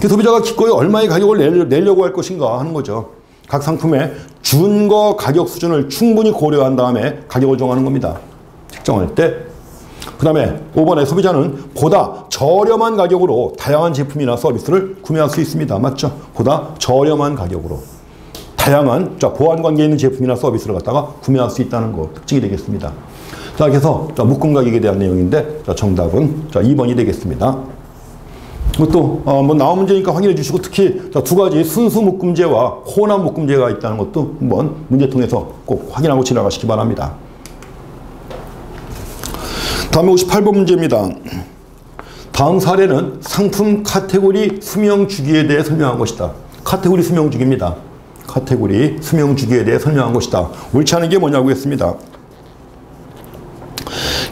[SPEAKER 1] 그 소비자가 기꺼이 얼마의 가격을 내려고 할 것인가 하는 거죠. 각 상품의 준거 가격 수준을 충분히 고려한 다음에 가격을 정하는 겁니다. 책정할 때. 그 다음에 5번에 소비자는 보다 저렴한 가격으로 다양한 제품이나 서비스를 구매할 수 있습니다. 맞죠? 보다 저렴한 가격으로 다양한 보완 관계에 있는 제품이나 서비스를 갖다가 구매할 수 있다는 거 특징이 되겠습니다. 자, 그래서 묶음 가격에 대한 내용인데 정답은 2번이 되겠습니다. 또 나온 문제니까 확인해 주시고 특히 두 가지 순수 묶음제와 혼합 묶음제가 있다는 것도 한번 문제 통해서 꼭 확인하고 지나가시기 바랍니다. 다음에 58번 문제입니다. 다음 사례는 상품 카테고리 수명 주기에 대해 설명한 것이다. 카테고리 수명 주기입니다. 카테고리 수명 주기에 대해 설명한 것이다. 옳지 않은 게 뭐냐고 했습니다.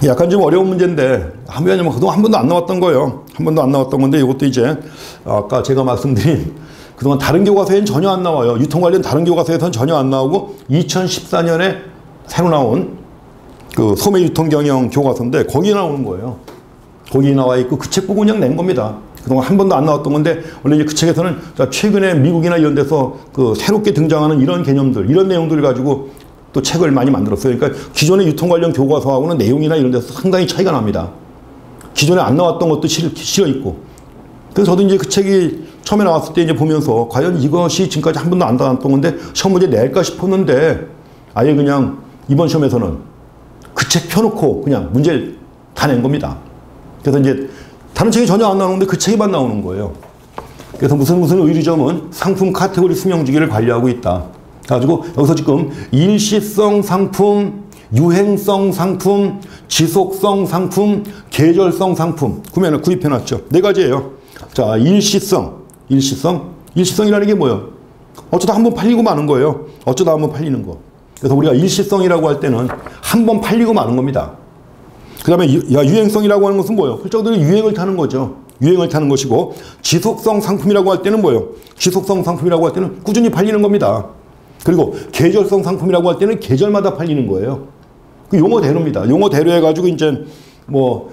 [SPEAKER 1] 약간 좀 어려운 문제인데 왜냐면 그동안 한 번도 안 나왔던 거예요. 한 번도 안 나왔던 건데 이것도 이제 아까 제가 말씀드린 그동안 다른 교과서에는 전혀 안 나와요. 유통 관련 다른 교과서에서는 전혀 안 나오고 2014년에 새로 나온 그 소매 유통 경영 교과서인데 거기에 나오는 거예요. 거기에 나와 있고 그 책 보고 그냥 낸 겁니다. 그동안 한 번도 안 나왔던 건데 원래 이제 그 책에서는 최근에 미국이나 이런 데서 그 새롭게 등장하는 이런 개념들, 이런 내용들을 가지고 또 책을 많이 만들었어요. 그러니까 기존의 유통 관련 교과서하고는 내용이나 이런 데서 상당히 차이가 납니다. 기존에 안 나왔던 것도 실어 있고. 그래서 저도 이제 그 책이 처음에 나왔을 때 이제 보면서 과연 이것이 지금까지 한 번도 안 나왔던 건데 시험 문제 낼까 싶었는데 아예 그냥 이번 시험에서는 그 책 펴놓고 그냥 문제를 다 낸 겁니다. 그래서 이제 다른 책이 전혀 안 나오는데 그 책에만 나오는 거예요. 그래서 무슨 의류점은 상품 카테고리 수명주기를 관리하고 있다. 그래가지고 여기서 지금 일시성 상품, 유행성 상품, 지속성 상품, 계절성 상품 구입해놨죠. 네 가지예요. 자, 일시성이라는 게 뭐예요? 어쩌다 한번 팔리고 마는 거예요. 어쩌다 한번 팔리는 거. 그래서 우리가 일시성이라고 할 때는 한번 팔리고 마는 겁니다. 그 다음에 유행성이라고 하는 것은 뭐예요? 훌쩍들이 유행을 타는 거죠. 유행을 타는 것이고, 지속성 상품이라고 할 때는 뭐예요? 지속성 상품이라고 할 때는 꾸준히 팔리는 겁니다. 그리고 계절성 상품이라고 할 때는 계절마다 팔리는 거예요. 그 용어대로입니다. 용어대로 해가지고 이제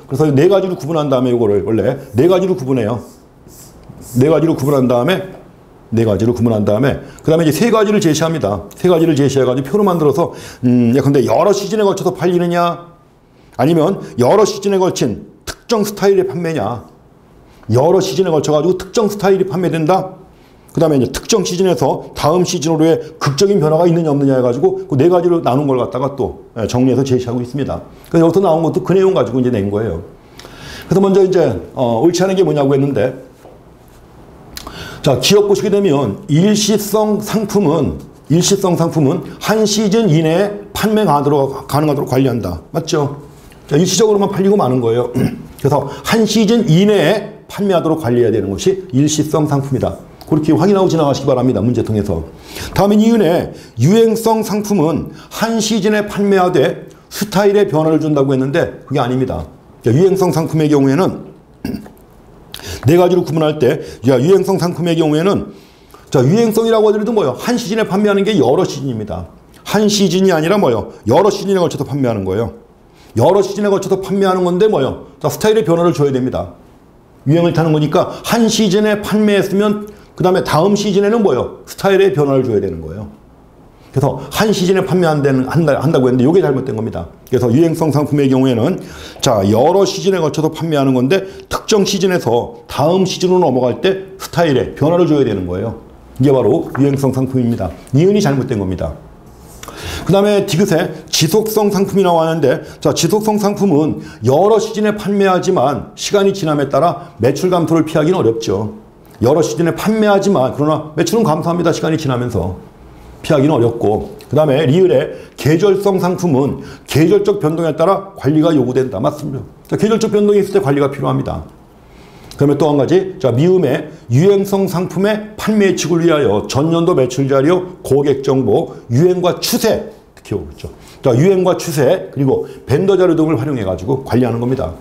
[SPEAKER 1] 그래서 네 가지로 구분한 다음에 이거를 원래 네 가지로 구분해요. 네 가지로 구분한 다음에 그 다음에 이제 세 가지를 제시합니다. 세 가지를 제시해가지고 표로 만들어서 근데 여러 시즌에 걸쳐서 팔리느냐, 아니면 여러 시즌에 걸친 특정 스타일의 판매냐, 여러 시즌에 걸쳐가지고 특정 스타일이 판매된다. 그 다음에 이제 특정 시즌에서 다음 시즌으로의 극적인 변화가 있느냐 없느냐 해가지고 그 네 가지로 나눈 걸 갖다가 또 정리해서 제시하고 있습니다. 그래서 여기서 나온 것도 그 내용 가지고 이제 낸 거예요. 그래서 먼저 이제 옳지 않은 게 뭐냐고 했는데, 자, 기업 보시게 되면 일시성 상품은 한 시즌 이내에 판매 가능하도록 관리한다. 맞죠? 자, 일시적으로만 팔리고 마는 거예요. 그래서 한 시즌 이내에 판매하도록 관리해야 되는 것이 일시성 상품이다. 그렇게 확인하고 지나가시기 바랍니다. 문제 통해서. 다음에 이은혜, 유행성 상품은 한 시즌에 판매하되 스타일의 변화를 준다고 했는데 그게 아닙니다. 자, 유행성 상품의 경우에는 네 가지로 구분할 때, 유행성 상품의 경우에는, 자, 유행성이라고 하더라도 뭐요? 한 시즌에 판매하는 게 여러 시즌입니다. 한 시즌이 아니라 뭐요? 여러 시즌에 걸쳐서 판매하는 거예요. 여러 시즌에 걸쳐서 판매하는 건데 뭐요? 자, 스타일의 변화를 줘야 됩니다. 유행을 타는 거니까 한 시즌에 판매했으면 그 다음에 다음 시즌에는 뭐요? 스타일의 변화를 줘야 되는 거예요. 그래서 한 시즌에 한다고 했는데 이게 잘못된 겁니다. 그래서 유행성 상품의 경우에는 자, 여러 시즌에 걸쳐서 판매하는 건데 특정 시즌에서 다음 시즌으로 넘어갈 때 스타일에 변화를 줘야 되는 거예요. 이게 바로 유행성 상품입니다. 이은이 잘못된 겁니다. 그 다음에 디귿에 지속성 상품이 나왔는데, 자, 지속성 상품은 여러 시즌에 판매하지만 시간이 지남에 따라 매출 감소를 피하기는 어렵죠. 여러 시즌에 판매하지만 그러나 매출은 감소합니다. 시간이 지나면서. 피하기는 어렵고, 그 다음에 리을의 계절성 상품은 계절적 변동에 따라 관리가 요구된다. 맞습니다. 자, 계절적 변동이 있을 때 관리가 필요합니다. 그러면 또 한 가지, 자, 미음의 유행성 상품의 판매 예측을 위하여 전년도 매출 자료, 고객 정보, 유행과 추세, 특히 오죠. 자, 유행과 추세, 그리고 벤더 자료 등을 활용해가지고 관리하는 겁니다.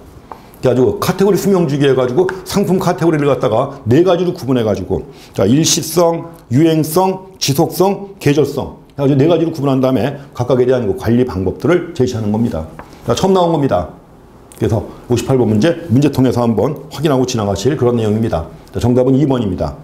[SPEAKER 1] 그래가지고 카테고리 수명주기 해가지고 상품 카테고리를 갖다가 네 가지로 구분해가지고, 자, 일시성, 유행성, 지속성, 계절성 해가지고 네 가지로 구분한 다음에 각각에 대한 관리 방법들을 제시하는 겁니다. 자, 처음 나온 겁니다. 그래서 58번 문제 통해서 한번 확인하고 지나가실 그런 내용입니다. 자, 정답은 2번입니다.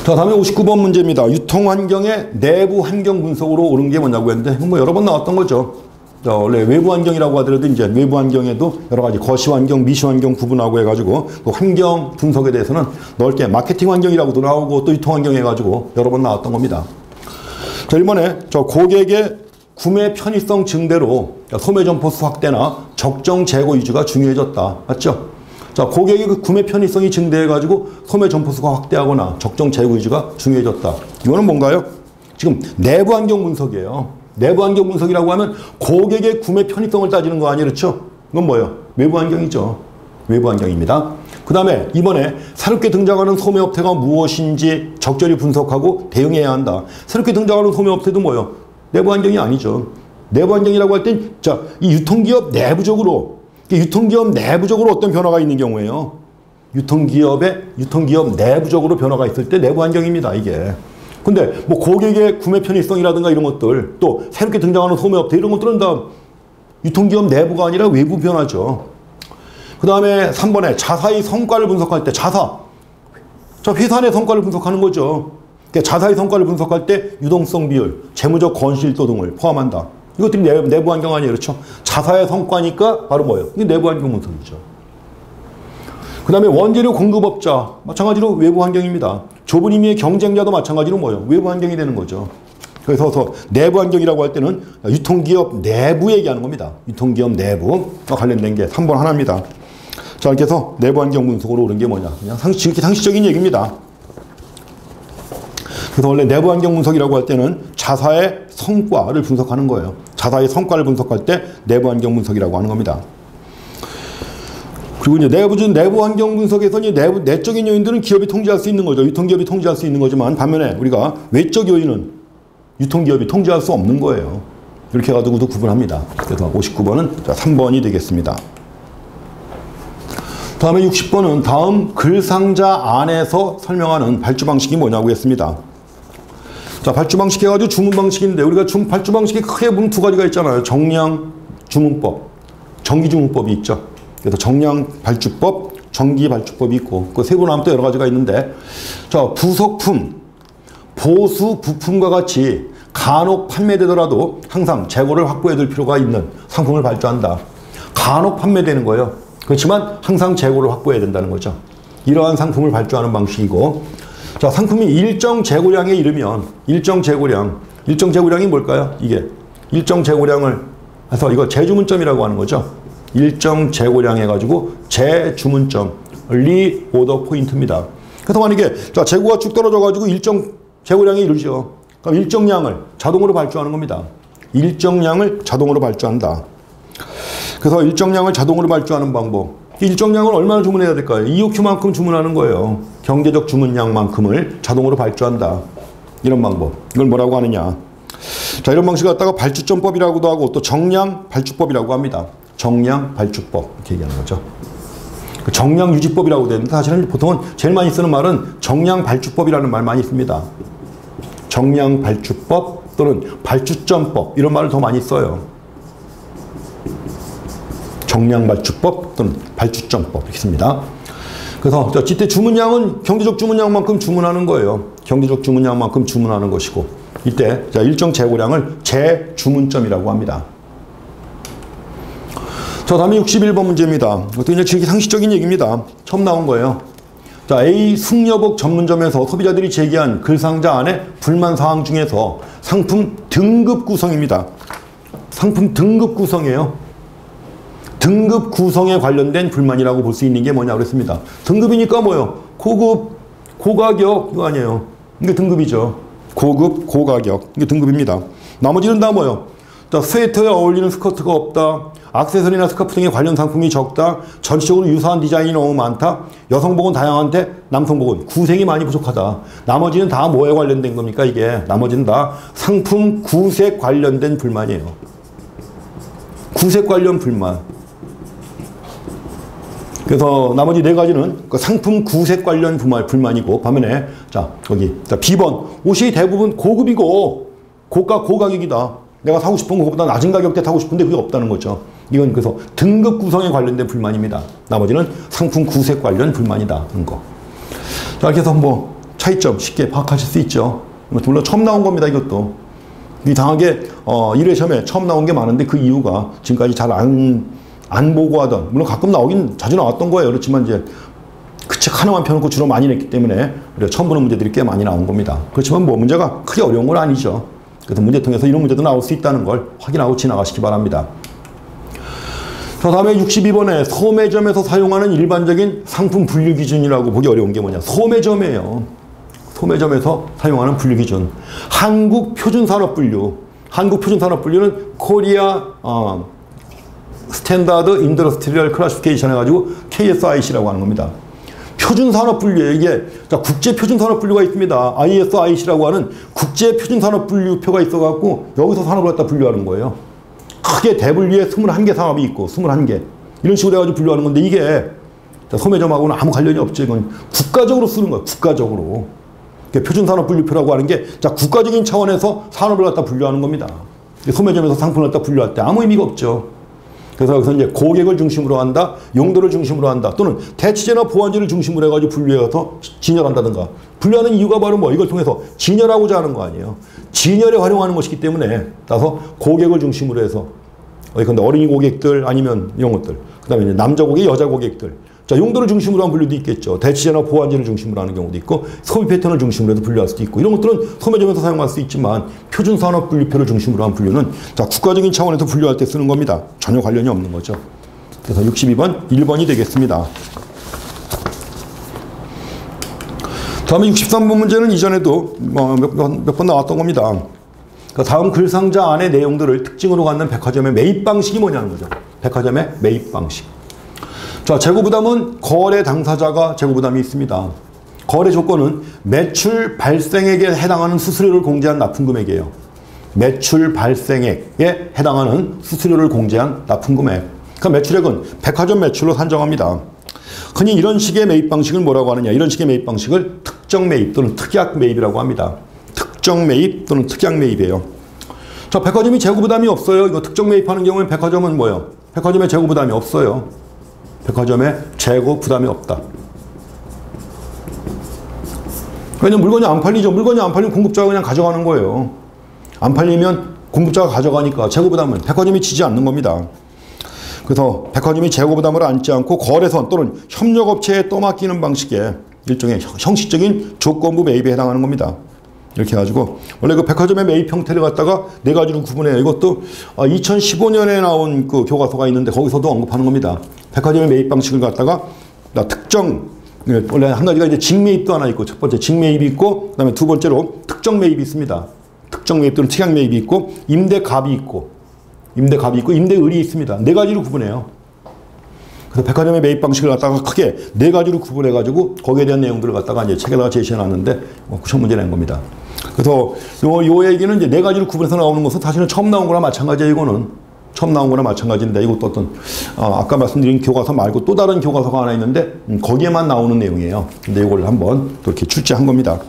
[SPEAKER 1] 자, 다음에 59번 문제입니다. 유통환경의 내부 환경 분석으로 옳은 게 뭐냐고 했는데, 여러 번 나왔던 거죠. 자, 원래 외부 환경이라고 하더라도 이제 외부 환경에도 여러 가지 거시 환경, 미시 환경 구분하고 해가지고 그 환경 분석에 대해서는 넓게 마케팅 환경이라고도 나오고 또 유통 환경 해가지고 여러 번 나왔던 겁니다. 자, 이번에 저 고객의 구매 편의성 증대로 소매 점포수 확대나 적정 재고 유지가 중요해졌다. 맞죠? 자, 고객의 그 구매 편의성이 증대해가지고 소매 점포수가 확대하거나 적정 재고 유지가 중요해졌다. 이거는 뭔가요? 지금 내부 환경 분석이에요. 내부 환경 분석이라고 하면 고객의 구매 편의성을 따지는 거 아니에요? 그렇죠? 이건 뭐예요? 외부 환경이죠. 외부 환경입니다. 그 다음에 이번에 새롭게 등장하는 소매업태가 무엇인지 적절히 분석하고 대응해야 한다. 새롭게 등장하는 소매업태도 뭐예요? 내부 환경이 아니죠. 내부 환경이라고 할 땐, 자, 이 유통기업 내부적으로 어떤 변화가 있는 경우에요. 유통기업 내부적으로 변화가 있을 때 내부 환경입니다, 이게. 근데 뭐 고객의 구매 편의성이라든가 이런 것들, 또 새롭게 등장하는 소매업태 이런 것들은 다 유통기업 내부가 아니라 외부 변화죠. 그 다음에 3번에 자사의 성과를 분석할 때 자, 회사 내 성과를 분석하는 거죠. 자사의 성과를 분석할 때 유동성 비율, 재무적 건실도 등을 포함한다. 이것들이 내부 환경 아니에요. 그렇죠? 자사의 성과니까 바로 뭐예요? 이게 내부 환경 분석이죠. 그 다음에 원재료 공급업자, 마찬가지로 외부 환경입니다. 좁은 의미의 경쟁자도 마찬가지로 뭐예요? 외부 환경이 되는 거죠. 그래서 내부 환경이라고 할 때는 유통기업 내부 얘기하는 겁니다. 유통기업 내부 관련된 게 3번 하나입니다. 자, 이렇게 해서 내부 환경 분석으로 오는 게 뭐냐. 그냥 지극히 상식적인 얘기입니다. 그래서 원래 내부 환경 분석이라고 할 때는 자사의 성과를 분석하는 거예요. 자사의 성과를 분석할 때 내부 환경 분석이라고 하는 겁니다. 그리고 이제 내부 환경 분석에서 내적인 요인들은 기업이 통제할 수 있는 거죠. 유통기업이 통제할 수 있는 거지만 반면에 우리가 외적 요인은 유통기업이 통제할 수 없는 거예요. 이렇게 해가지고도 구분합니다. 그래서 59번은 3번이 되겠습니다. 다음에 60번은 다음 글상자 안에서 설명하는 발주 방식이 뭐냐고 했습니다. 자, 발주 방식 해가지고 주문 방식인데 우리가 발주 방식이 크게 보면 두 가지가 있잖아요. 정량 주문법, 정기 주문법이 있죠. 그래서 정량 발주법, 정기 발주법이 있고 그 세부 나면 또 여러 가지가 있는데 자, 부속품, 보수 부품과 같이 간혹 판매되더라도 항상 재고를 확보해 둘 필요가 있는 상품을 발주한다. 간혹 판매되는 거예요. 그렇지만 항상 재고를 확보해야 된다는 거죠. 이러한 상품을 발주하는 방식이고 자, 상품이 일정 재고량에 이르면 일정 재고량이 뭘까요? 이게 일정 재고량을 해서 이거 재주문점이라고 하는 거죠. 일정 재고량 해가지고 재주문점, 리오더 포인트입니다. 그래서 만약에 자, 재고가 쭉 떨어져가지고 일정 재고량에 이르죠. 그럼 일정량을 자동으로 발주하는 겁니다. 일정량을 자동으로 발주한다. 그래서 일정량을 자동으로 발주하는 방법. 일정량을 얼마나 주문해야 될까요? EOQ만큼 주문하는 거예요. 경제적 주문량만큼을 자동으로 발주한다. 이런 방법. 이걸 뭐라고 하느냐. 자, 이런 방식을 갖다가 발주점법이라고도 하고 또 정량 발주법이라고 합니다. 정량 발주법 이렇게 얘기하는 거죠. 정량 유지법이라고 되는데 사실은 보통은 제일 많이 쓰는 말은 정량 발주법이라는 말 많이 씁니다. 정량 발주법 또는 발주점법 이런 말을 더 많이 써요. 정량 발주법 또는 발주점법 이렇게 씁니다. 그래서 이때 주문량은 경제적 주문량만큼 주문하는 거예요. 경제적 주문량만큼 주문하는 것이고 이때 일정 재고량을 재주문점이라고 합니다. 자, 다음에 61번 문제입니다. 이것도 이제 지극히 상식적인 얘기입니다. 처음 나온 거예요. 자, A 숙녀복 전문점에서 소비자들이 제기한 글상자 안에 불만 사항 중에서 상품 등급 구성입니다. 상품 등급 구성이에요. 등급 구성에 관련된 불만이라고 볼 수 있는 게 뭐냐고 그랬습니다. 등급이니까 뭐예요? 고급, 고가격 이거 아니에요. 이게 등급이죠. 고급, 고가격 이게 등급입니다. 나머지는 다 뭐예요? 자, 스웨터에 어울리는 스커트가 없다. 액세서리나 스카프 등의 관련 상품이 적다. 전체적으로 유사한 디자인이 너무 많다. 여성복은 다양한데 남성복은 구색이 많이 부족하다. 나머지는 다 뭐에 관련된 겁니까? 이게 나머지는 다 상품 구색 관련된 불만이에요. 구색 관련 불만. 그래서 나머지 네 가지는 그 상품 구색 관련 불만이고 반면에 자, 여기 자, B번 옷이 대부분 고급이고 고가격이다. 내가 사고 싶은 것보다 낮은 가격대 사고 싶은데 그게 없다는 거죠. 이건 그래서 등급 구성에 관련된 불만입니다. 나머지는 상품 구색 관련 불만이다는 거. 자, 이렇게 해서 뭐 차이점 쉽게 파악하실 수 있죠. 물론 처음 나온 겁니다. 이것도 이상하게 1회 시험에 처음 나온 게 많은데 그 이유가 지금까지 잘 안 보고 하던 물론 가끔 나오긴 자주 나왔던 거예요. 그렇지만 이제 그 책 하나만 펴놓고 주로 많이 냈기 때문에 처음 보는 문제들이 꽤 많이 나온 겁니다. 그렇지만 뭐 문제가 크게 어려운 건 아니죠. 그래서 문제 통해서 이런 문제도 나올 수 있다는 걸 확인하고 지나가시기 바랍니다. 자, 다음에 62번에 소매점에서 사용하는 일반적인 상품 분류 기준이라고 보기 어려운 게 뭐냐. 소매점이에요. 소매점에서 사용하는 분류 기준. 한국 표준 산업 분류. 한국 표준 산업 분류는 코리아 스탠다드 인더스트리얼 클래시피케이션 해가지고 KSIC라고 하는 겁니다. 표준 산업 분류에 이게 국제 표준 산업 분류가 있습니다. ISIC라고 하는 국제 표준 산업 분류표가 있어갖고 여기서 산업을 갖다 분류하는 거예요. 크게 대분류에 21개 산업이 있고 21개 이런 식으로 해가지고 분류하는 건데 이게 소매점하고는 아무 관련이 없죠. 이건 국가적으로 쓰는 거예요. 국가적으로. 표준 산업 분류표라고 하는 게 국가적인 차원에서 산업을 갖다 분류하는 겁니다. 소매점에서 상품을 갖다 분류할 때 아무 의미가 없죠. 그래서 여기서 이제 고객을 중심으로 한다, 용도를 중심으로 한다, 또는 대치제나 보완제를 중심으로 해가지고 분류해서 진열한다든가. 분류하는 이유가 바로 뭐 이걸 통해서 진열하고자 하는 거 아니에요. 진열에 활용하는 것이기 때문에 따라서 고객을 중심으로 해서 근데 어린이 고객들 아니면 이런 것들, 그 다음에 이제 남자 고객, 여자 고객들. 자, 용도를 중심으로 한 분류도 있겠죠. 대치제나 보완제를 중심으로 하는 경우도 있고 소비 패턴을 중심으로 해서 분류할 수도 있고 이런 것들은 소매점에서 사용할 수 있지만 표준 산업 분류표를 중심으로 한 분류는 자, 국가적인 차원에서 분류할 때 쓰는 겁니다. 전혀 관련이 없는 거죠. 그래서 62번 1번이 되겠습니다. 다음에 63번 문제는 이전에도 몇 번 나왔던 겁니다. 다음 글상자 안의 내용들을 특징으로 갖는 백화점의 매입 방식이 뭐냐는 거죠. 백화점의 매입 방식. 자, 재고부담은 거래 당사자가 재고부담이 있습니다. 거래 조건은 매출 발생액에 해당하는 수수료를 공제한 납품금액이에요. 매출 발생액에 해당하는 수수료를 공제한 납품금액. 그 매출액은 백화점 매출로 산정합니다. 흔히 이런 식의 매입 방식을 뭐라고 하느냐. 이런 식의 매입 방식을 특정 매입 또는 특약 매입이라고 합니다. 특정 매입 또는 특약 매입이에요. 자, 백화점이 재고부담이 없어요. 이거 특정 매입하는 경우에 백화점은 뭐예요? 백화점에 재고부담이 없어요. 백화점에 재고부담이 없다. 왜냐면 물건이 안 팔리죠. 물건이 안 팔리면 공급자가 그냥 가져가는 거예요. 안 팔리면 공급자가 가져가니까 재고부담은 백화점이 지지 않는 겁니다. 그래서 백화점이 재고부담을 안지 않고 거래선 또는 협력업체에 떠맡기는 방식의 일종의 형식적인 조건부 매입에 해당하는 겁니다. 이렇게 해가지고 원래 그 백화점의 매입 형태를 갖다가 네 가지로 구분해요. 이것도 2015년에 나온 그 교과서가 있는데 거기서도 언급하는 겁니다. 백화점의 매입 방식을 갖다가 특정, 원래 한 가지가 이제 직매입도 하나 있고, 첫 번째 직매입이 있고, 그 다음에 두 번째로 특정 매입이 있습니다. 특정 매입 또는 특약 매입이 있고, 임대갑이 있고, 임대의리 있습니다. 네 가지로 구분해요. 그래서 백화점의 매입 방식을 갖다가 크게 네 가지로 구분해가지고 거기에 대한 내용들을 갖다가 이제 책에다가 제시해놨는데 시험 문제 낸 겁니다. 그래서 요 얘기는 이제 네 가지로 구분해서 나오는 것은 사실은 처음 나온 거나 마찬가지예요. 이거는 처음 나온 거나 마찬가지인데 이것도 어떤 아까 말씀드린 교과서 말고 또 다른 교과서가 하나 있는데 거기에만 나오는 내용이에요. 근데 이걸 한번 또 이렇게 출제한 겁니다.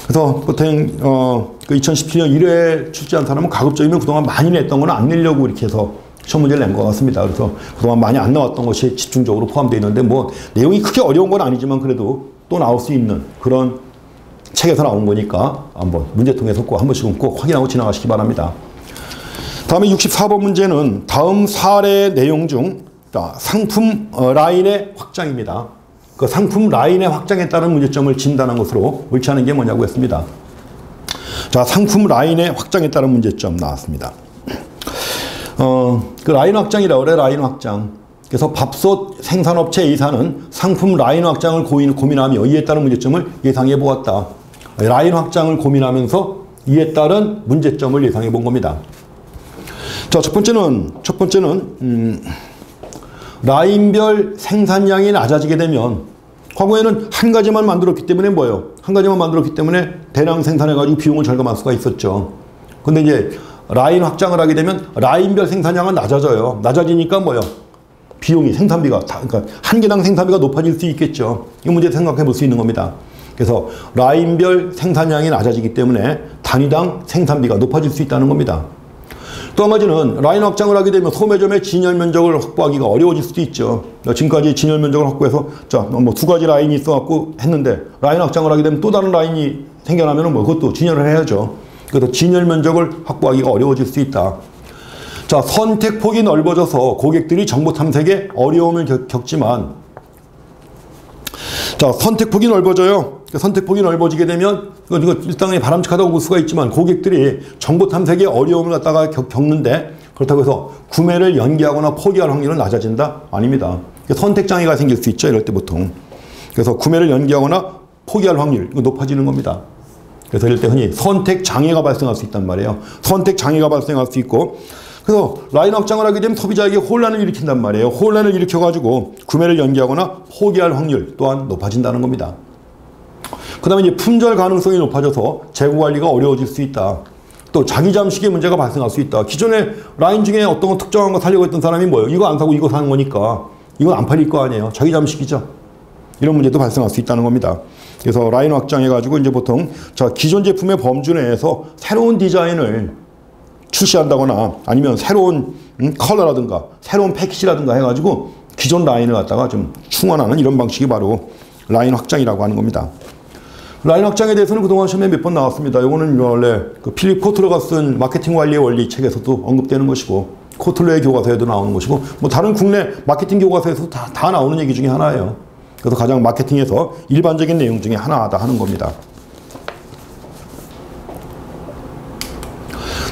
[SPEAKER 1] 그래서 보통 그 2017년 1회에 출제한 사람은 가급적이면 그동안 많이 냈던 건 안 내려고 이렇게 해서 시험 문제를 낸 것 같습니다. 그래서 그동안 많이 안 나왔던 것이 집중적으로 포함되어 있는데 뭐 내용이 크게 어려운 건 아니지만 그래도 또 나올 수 있는 그런 책에서 나온 거니까 한번 문제통에서 꼭 한 번씩은 꼭 확인하고 지나가시기 바랍니다. 다음에 64번 문제는 다음 사례 내용 중 상품 라인의 확장입니다. 그 상품 라인의 확장에 따른 문제점을 진단한 것으로 옳지 않은 게 뭐냐고 했습니다. 자, 상품 라인의 확장에 따른 문제점 나왔습니다. 그 라인 확장이라고 그래, 라인 확장. 그래서 밥솥 생산업체 A사는 상품 라인 확장을 고민하며 이에 따른 문제점을 예상해 보았다. 라인 확장을 고민하면서 이에 따른 문제점을 예상해 본 겁니다. 자, 첫 번째는 라인별 생산량이 낮아지게 되면 과거에는 한 가지만 만들었기 때문에 뭐예요? 한 가지만 만들었기 때문에 대량 생산해가지고 비용을 절감할 수가 있었죠. 근데 이제 라인 확장을 하게 되면 라인별 생산량은 낮아져요. 낮아지니까 뭐예요? 비용이, 생산비가, 그러니까 한 개당 생산비가 높아질 수 있겠죠. 이 문제 생각해 볼 수 있는 겁니다. 그래서 라인별 생산량이 낮아지기 때문에 단위당 생산비가 높아질 수 있다는 겁니다. 또 한 가지는 라인 확장을 하게 되면 소매점의 진열 면적을 확보하기가 어려워질 수도 있죠. 지금까지 진열 면적을 확보해서 뭐 두 가지 라인이 있어갖고 했는데 라인 확장을 하게 되면 또 다른 라인이 생겨나면 뭐 그것도 진열을 해야죠. 그래서 진열 면적을 확보하기가 어려워질 수 있다. 자, 선택폭이 넓어져서 고객들이 정보 탐색에 어려움을 겪지만, 자, 선택폭이 넓어져요. 선택폭이 넓어지게 되면 이거 일당에 바람직하다고 볼 수가 있지만 고객들이 정보 탐색에 어려움을 갖다가 겪는데, 그렇다고 해서 구매를 연기하거나 포기할 확률은 낮아진다? 아닙니다. 선택장애가 생길 수 있죠, 이럴 때 보통. 그래서 구매를 연기하거나 포기할 확률, 이거 높아지는 겁니다. 그래서 이럴 때 흔히 선택장애가 발생할 수 있단 말이에요. 선택장애가 발생할 수 있고, 그래서 라인 확장을 하게 되면 소비자에게 혼란을 일으킨단 말이에요. 혼란을 일으켜가지고 구매를 연기하거나 포기할 확률 또한 높아진다는 겁니다. 그 다음에 이제 품절 가능성이 높아져서 재고 관리가 어려워질 수 있다. 또 자기 잠식의 문제가 발생할 수 있다. 기존에 라인 중에 어떤 거 특정한 거 사려고 했던 사람이 뭐예요? 이거 안 사고 이거 사는 거니까 이건 안 팔릴 거 아니에요. 자기 잠식이죠. 이런 문제도 발생할 수 있다는 겁니다. 그래서 라인 확장해가지고 이제 보통 기존 제품의 범주 내에서 새로운 디자인을 출시한다거나 아니면 새로운 컬러라든가 새로운 패키지라든가 해가지고 기존 라인을 갖다가 좀 충원하는 이런 방식이 바로 라인 확장이라고 하는 겁니다. 라인 확장에 대해서는 그동안 시험에 몇 번 나왔습니다. 이거는 원래 그 필립 코틀러가 쓴 마케팅 관리의 원리 책에서도 언급되는 것이고, 코틀러의 교과서에도 나오는 것이고, 뭐 다른 국내 마케팅 교과서에서도 다 나오는 얘기 중에 하나예요. 그래서 가장 마케팅에서 일반적인 내용 중에 하나다 하는 겁니다.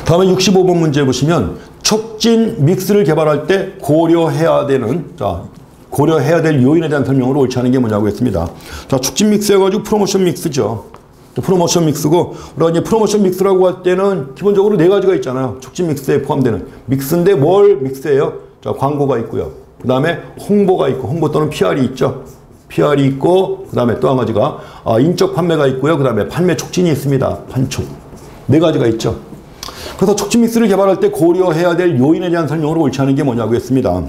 [SPEAKER 1] 다음에 65번 문제 보시면 촉진 믹스를 개발할 때 고려해야 될 요인에 대한 설명으로 옳지 않은 게 뭐냐고 했습니다. 자, 촉진 믹스 해가지고 프로모션 믹스죠. 프로모션 믹스고, 우리가 이제 프로모션 믹스라고 할 때는 기본적으로 네 가지가 있잖아요. 촉진 믹스에 포함되는 믹스인데 뭘 믹스예요? 자, 광고가 있고요. 그 다음에 홍보가 있고, 홍보 또는 PR이 있죠. PR이 있고, 그 다음에 또 한 가지가 인적 판매가 있고요. 그 다음에 판매 촉진이 있습니다. 판촉. 네 가지가 있죠. 그래서 촉진 믹스를 개발할 때 고려해야 될 요인에 대한 설명으로 옳지 않은 게 뭐냐고 했습니다.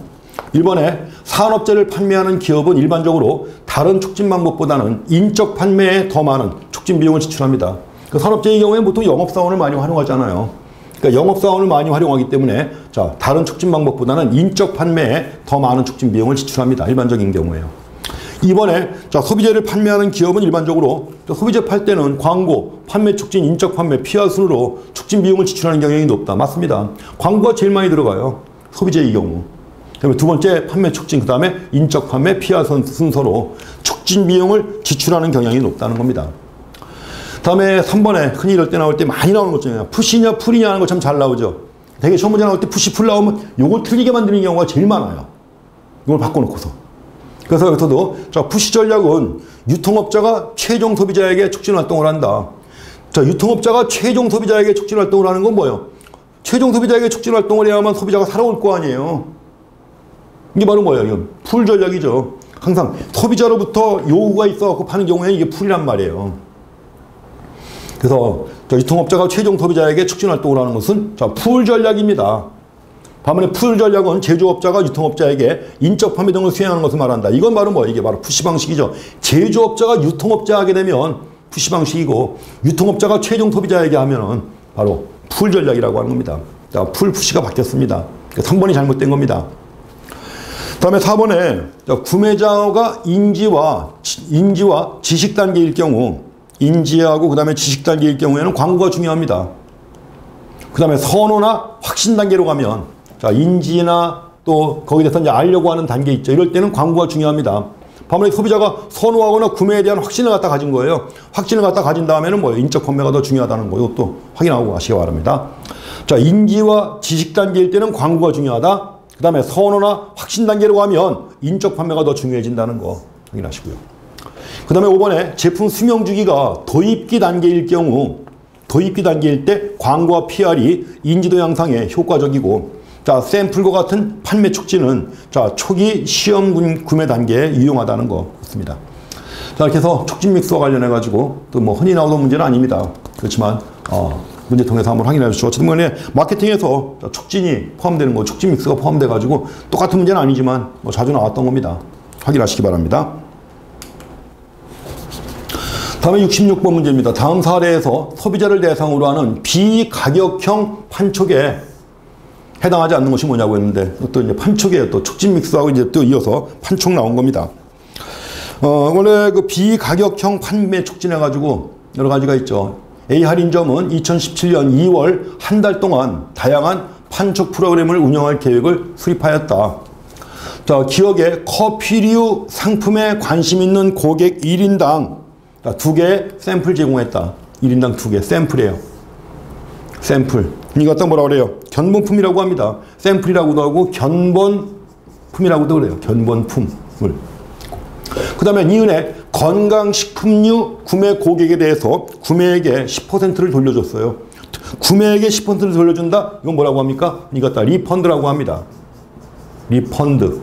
[SPEAKER 1] 1번에 산업재를 판매하는 기업은 일반적으로 다른 촉진 방법보다는 인적 판매에 더 많은 촉진 비용을 지출합니다. 그 산업재의 경우에는 보통 영업사원을 많이 활용하잖아요. 그러니까 영업사원을 많이 활용하기 때문에 자, 다른 촉진 방법보다는 인적 판매에 더 많은 촉진 비용을 지출합니다. 일반적인 경우에요. 2번에 자, 소비재를 판매하는 기업은 일반적으로 소비재 팔 때는 광고, 판매 촉진, 인적 판매, PR 순으로 촉진 비용을 지출하는 경향이 높다. 맞습니다. 광고가 제일 많이 들어가요. 소비재의 경우. 그다음에 두 번째 판매 촉진, 그 다음에 인적 판매, PR 순서로 촉진 비용을 지출하는 경향이 높다는 겁니다. 다음에 3번에 흔히 이럴 때 나올 때 많이 나오는 것 중에 푸시냐 풀이냐 하는 거 참 잘 나오죠. 되게 시험 문제 나올 때 푸시 풀 나오면 요걸 틀리게 만드는 경우가 제일 많아요. 이걸 바꿔놓고서. 그래서 여기서도 자, 푸시 전략은 유통업자가 최종 소비자에게 촉진 활동을 한다. 자, 유통업자가 최종 소비자에게 촉진 활동을 하는 건 뭐예요? 최종 소비자에게 촉진 활동을 해야만 소비자가 살아올 거 아니에요. 이게 바로 뭐예요? 이건 풀 전략이죠. 항상 소비자로부터 요구가 있어갖고 파는 경우에 이게 풀이란 말이에요. 그래서 유통업자가 최종 소비자에게 촉진 활동을 하는 것은 자, 풀 전략입니다. 반면에 풀 전략은 제조업자가 유통업자에게 인적 판매 등을 수행하는 것을 말한다. 이건 바로 뭐예요? 이게 바로 푸시 방식이죠. 제조업자가 유통업자 하게 되면 푸시 방식이고, 유통업자가 최종 소비자에게 하면은 바로 풀 전략이라고 하는 겁니다. 자, 풀 푸시가 바뀌었습니다. 3번이 잘못된 겁니다. 다음에 4번에 구매자가 인지와 지식 단계일 경우, 인지하고 그 다음에 지식 단계일 경우에는 광고가 중요합니다. 그 다음에 선호나 확신 단계로 가면 자, 인지나 또 거기에 대해서 이제 알려고 하는 단계 있죠. 이럴 때는 광고가 중요합니다. 반면에 소비자가 선호하거나 구매에 대한 확신을 갖다 가진 거예요. 확신을 갖다 가진 다음에는 뭐예요? 인적 판매가 더 중요하다는 거. 이것도 확인하고 가시기 바랍니다. 자, 인지와 지식 단계일 때는 광고가 중요하다. 그 다음에 선호나 확신 단계로 가면 인적 판매가 더 중요해진다는 거 확인하시고요. 그 다음에 5번에 제품 수명 주기가 도입기 단계일 경우, 도입기 단계일 때 광고와 PR이 인지도 향상에 효과적이고, 자, 샘플과 같은 판매 촉진은 자, 초기 시험 구매 단계에 유용하다는 거 같습니다. 자, 이렇게 해서 촉진 믹스와 관련해 가지고 또 뭐 흔히 나오던 문제는 아닙니다. 그렇지만 문제 통해서 한번 확인해 주시죠. 어쨌든 간에 마케팅에서 촉진이 포함되는 거, 촉진 믹스가 포함돼 가지고 똑같은 문제는 아니지만 뭐 자주 나왔던 겁니다. 확인하시기 바랍니다. 다음에 66번 문제입니다. 다음 사례에서 소비자를 대상으로 하는 비가격형 판촉에 해당하지 않는 것이 뭐냐고 했는데, 또 이제 판촉에 또 촉진 믹스하고 이제 또 이어서 판촉 나온 겁니다. 원래 그 비가격형 판매 촉진해가지고 여러 가지가 있죠. A 할인점은 2017년 2월 한 달 동안 다양한 판촉 프로그램을 운영할 계획을 수립하였다. 자, 기업에 커피류 상품에 관심 있는 고객 1인당 2개의 샘플 제공했다. 1인당 2개 샘플이에요. 샘플. 이거 갖다 뭐라 그래요? 견본품이라고 합니다. 샘플이라고도 하고 견본품이라고도 그래요. 견본품을. 그 다음에 니은에 건강식품류 구매 고객에 대해서 구매액의 10%를 돌려줬어요. 구매액의 10%를 돌려준다? 이건 뭐라고 합니까? 이거 갖다 리펀드라고 합니다. 리펀드라고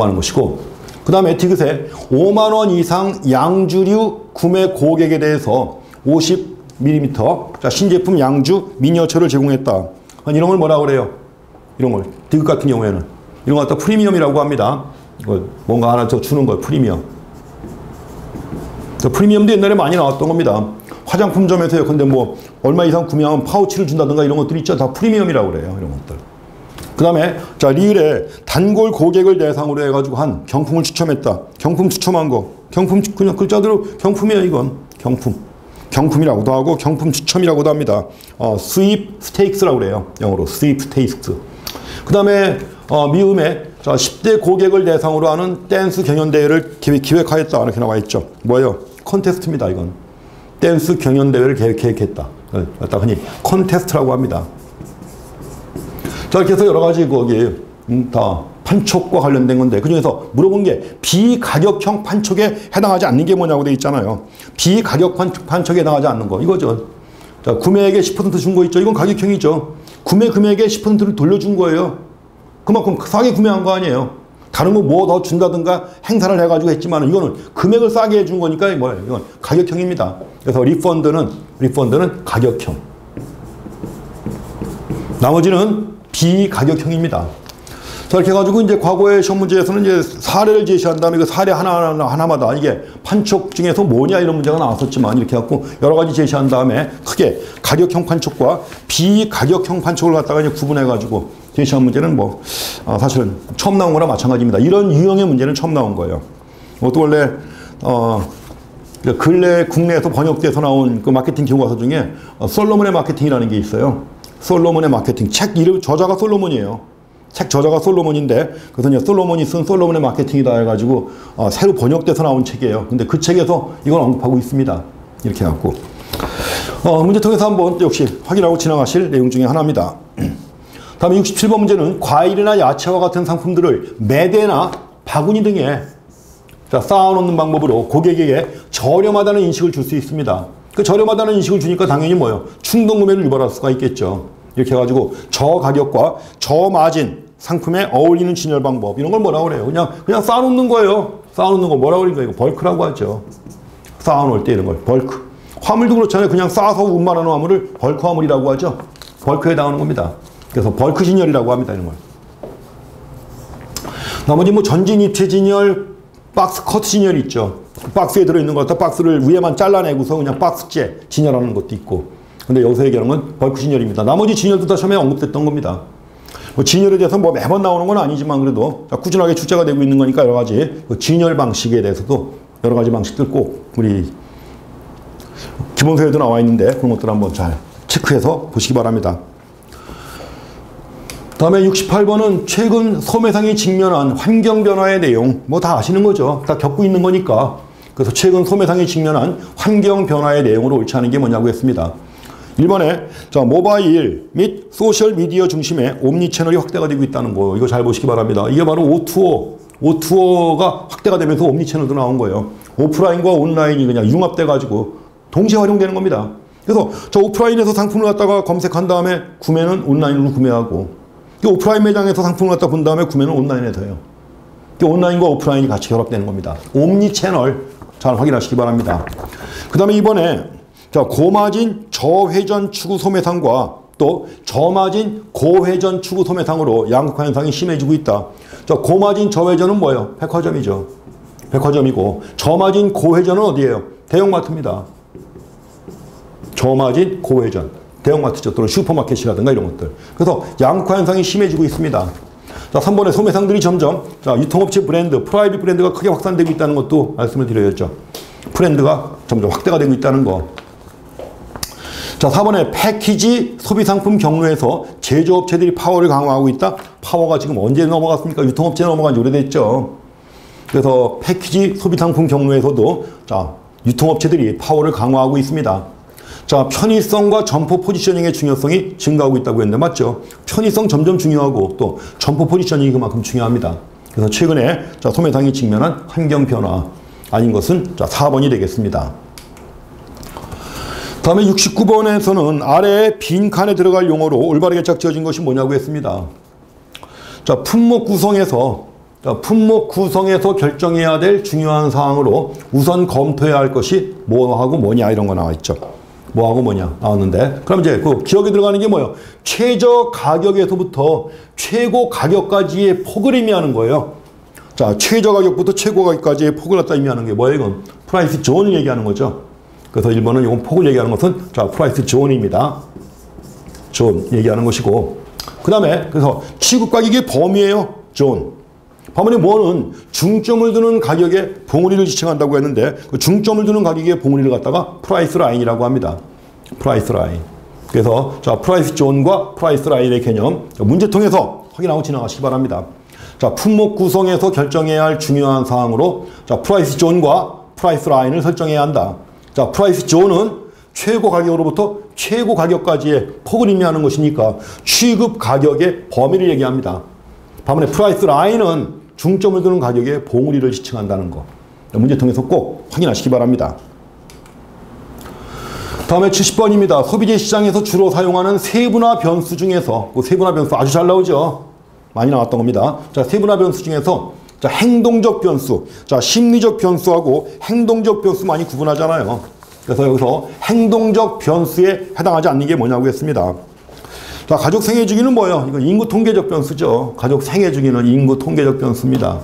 [SPEAKER 1] 하는 것이고, 그 다음에 디귿에 5만 원 이상 양주류 구매 고객에 대해서 50mm 자, 신제품 양주 미니어처를 제공했다. 이런 걸 뭐라고 그래요? 이런 걸 디귿 같은 경우에는 이런 거 갖다 프리미엄이라고 합니다. 이걸 뭔가 하나 더 주는 거 프리미엄. 프리미엄도 옛날에 많이 나왔던 겁니다. 화장품점에서요. 근데 뭐 얼마 이상 구매하면 파우치를 준다든가 이런 것들이 있죠. 다 프리미엄이라고 그래요. 이런 것들. 그 다음에 자, 리을에 단골 고객을 대상으로 해가지고 한 경품을 추첨했다. 경품 추첨한 거. 경품 그냥 글자대로 경품이에요. 이건 경품. 경품이라고도 하고 경품 추첨이라고도 합니다. 스윕 스테이크스라고 그래요. 영어로 스윕 스테이크스. 그 다음에 미음에 자, 10대 고객을 대상으로 하는 댄스 경연대회를 기획하였다. 이렇게 나와 있죠. 뭐예요? 컨테스트입니다. 이건. 댄스 경연대회를 계획했다. 갖다 흔히 컨테스트라고 합니다. 자, 이렇게 해서 여러 가지 거기 다 판촉과 관련된 건데 그중에서 물어본 게 비가격형 판촉에 해당하지 않는 게 뭐냐고 돼 있잖아요. 비가격 판촉에 해당하지 않는 거 이거죠. 자, 구매액의 10% 준 거 있죠. 이건 가격형이죠. 구매 금액의 10%를 돌려준 거예요. 그만큼 싸게 구매한 거 아니에요. 다른 거 뭐 더 준다든가 행사를 해가지고 했지만 이거는 금액을 싸게 해준 거니까 뭐예요? 이건 가격형입니다. 그래서 리펀드는 가격형. 나머지는 비가격형입니다. 자, 이렇게 해가지고 이제 과거의 시험 문제에서는 이제 사례를 제시한 다음에 그 사례 하나마다 이게 판촉 중에서 뭐냐 이런 문제가 나왔었지만 이렇게 해갖고 여러 가지 제시한 다음에 크게 가격형 판촉과 비가격형 판촉을 갖다가 이제 구분해가지고 제시한 문제는 뭐, 사실은 처음 나온 거나 마찬가지입니다. 이런 유형의 문제는 처음 나온 거예요. 또 원래, 근래 국내에서 번역돼서 나온 그 마케팅 교과서 중에 솔로몬의 마케팅이라는 게 있어요. 솔로몬의 마케팅. 책 이름, 저자가 솔로몬이에요. 책 저자가 솔로몬인데, 그래서 이제 솔로몬이 쓴 솔로몬의 마케팅이다 해가지고, 새로 번역돼서 나온 책이에요. 근데 그 책에서 이걸 언급하고 있습니다. 이렇게 해갖고. 문제 통해서 한번 역시 확인하고 지나가실 내용 중에 하나입니다. 다음에 67번 문제는 과일이나 야채와 같은 상품들을 매대나 바구니 등에 쌓아놓는 방법으로 고객에게 저렴하다는 인식을 줄 수 있습니다. 그 저렴하다는 인식을 주니까 당연히 뭐예요? 충동구매를 유발할 수가 있겠죠. 이렇게 해가지고 저가격과 저마진 상품에 어울리는 진열 방법 이런 걸 뭐라고 그래요? 그냥 쌓아놓는 거예요. 쌓아놓는 거 뭐라고 그러니까 이거 벌크라고 하죠. 쌓아놓을 때 이런 걸 벌크. 화물도 그렇잖아요. 그냥 쌓아서 운반하는 화물을 벌크 화물이라고 하죠. 벌크에 해당하는 겁니다. 그래서 벌크 진열이라고 합니다. 이런 걸. 나머지 뭐 전진 입체 진열, 박스 커트 진열이 있죠. 박스에 들어있는 거 갖다 박스를 위에만 잘라내고서 그냥 박스째 진열하는 것도 있고. 근데 여기서 얘기하는 건 벌크 진열입니다. 나머지 진열도 다 처음에 언급됐던 겁니다. 뭐 진열에 대해서 뭐 매번 나오는 건 아니지만 그래도 꾸준하게 출제가 되고 있는 거니까 여러 가지 그 진열 방식에 대해서도 여러 가지 방식들 꼭 우리 기본서에도 나와 있는데 그런 것들 한번 잘 체크해서 보시기 바랍니다. 다음에 68번은 최근 소매상이 직면한 환경 변화의 내용 뭐 다 아시는 거죠. 다 겪고 있는 거니까. 그래서 최근 소매상이 직면한 환경 변화의 내용으로 옳지 않은 게 뭐냐고 했습니다. 1번에 모바일 및 소셜미디어 중심의 옴니 채널이 확대가 되고 있다는 거 이거 잘 보시기 바랍니다. 이게 바로 O2O가 확대가 되면서 옴니 채널도 나온 거예요. 오프라인과 온라인이 그냥 융합돼 가지고 동시에 활용되는 겁니다. 그래서 저 오프라인에서 상품을 갖다가 검색한 다음에 구매는 온라인으로 구매하고 오프라인 매장에서 상품을 갖다 본 다음에 구매는 온라인에서 해요. 온라인과 오프라인이 같이 결합되는 겁니다. 옴니 채널 잘 확인하시기 바랍니다. 그 다음에 이번에 고마진 저회전 추구 소매상과 또 저마진 고회전 추구 소매상으로 양극화 현상이 심해지고 있다. 고마진 저회전은 뭐예요? 백화점이죠. 백화점이고 저마진 고회전은 어디예요? 대형마트입니다. 저마진 고회전. 대형마트죠. 또는 슈퍼마켓이라든가 이런 것들. 그래서 양극화 현상이 심해지고 있습니다. 자, 3번에 소매상들이 점점 유통업체 브랜드, 프라이빗 브랜드가 크게 확산되고 있다는 것도 말씀을 드려야죠. 브랜드가 점점 확대가 되고 있다는 거. 자, 4번에 패키지 소비상품 경로에서 제조업체들이 파워를 강화하고 있다. 파워가 지금 언제 넘어갔습니까? 유통업체에 넘어간 지 오래됐죠. 그래서 패키지 소비상품 경로에서도 유통업체들이 파워를 강화하고 있습니다. 자, 편의성과 점포 포지셔닝의 중요성이 증가하고 있다고 했는데 맞죠? 편의성 점점 중요하고 또 점포 포지셔닝이 그만큼 중요합니다. 그래서 최근에 소매상이 직면한 환경 변화 아닌 것은 4번이 되겠습니다. 다음에 69번에서는 아래에 빈 칸에 들어갈 용어로 올바르게 짝지어진 것이 뭐냐고 했습니다. 자, 품목 구성에서 결정해야 될 중요한 사항으로 우선 검토해야 할 것이 뭐하고 뭐냐 이런 거 나와 있죠. 뭐하고 뭐냐 나왔는데 그럼 이제 그 기억에 들어가는 게 뭐예요? 최저 가격에서부터 최고 가격까지의 폭을 의미하는 거예요. 자, 최저 가격부터 최고 가격까지의 폭을 갖다 의미하는 게 뭐예요? 이건 프라이스 존을 얘기하는 거죠. 그래서 1번은 이건 폭을 얘기하는 것은 프라이스 존입니다. 존 얘기하는 것이고 그 다음에 그래서 취급 가격의 범위예요. 존. 반면에 뭐는 중점을 두는 가격에 봉우리를 지칭한다고 했는데 그 중점을 두는 가격에 봉우리를 갖다가 프라이스 라인이라고 합니다. 프라이스 라인. 그래서 프라이스 존과 프라이스 라인의 개념 문제 통해서 확인하고 지나가시기 바랍니다. 자, 품목 구성에서 결정해야 할 중요한 사항으로 프라이스 존과 프라이스 라인을 설정해야 한다. 자, 프라이스 존은 최고 가격으로부터 최고 가격까지의 폭을 의미하는 것이니까 취급 가격의 범위를 얘기합니다. 반면에 프라이스 라인은 중점을 두는 가격의 봉우리를 지칭한다는 거. 문제통에서 꼭 확인하시기 바랍니다. 다음에 70번입니다. 소비재 시장에서 주로 사용하는 세분화 변수 중에서, 그 세분화 변수 아주 잘 나오죠? 많이 나왔던 겁니다. 자, 세분화 변수 중에서 자, 행동적 변수. 자, 심리적 변수하고 행동적 변수 많이 구분하잖아요. 그래서 여기서 행동적 변수에 해당하지 않는 게 뭐냐고 했습니다. 자, 가족 생애 주기는 뭐예요? 이건 인구 통계적 변수죠. 가족 생애 주기는 인구 통계적 변수입니다.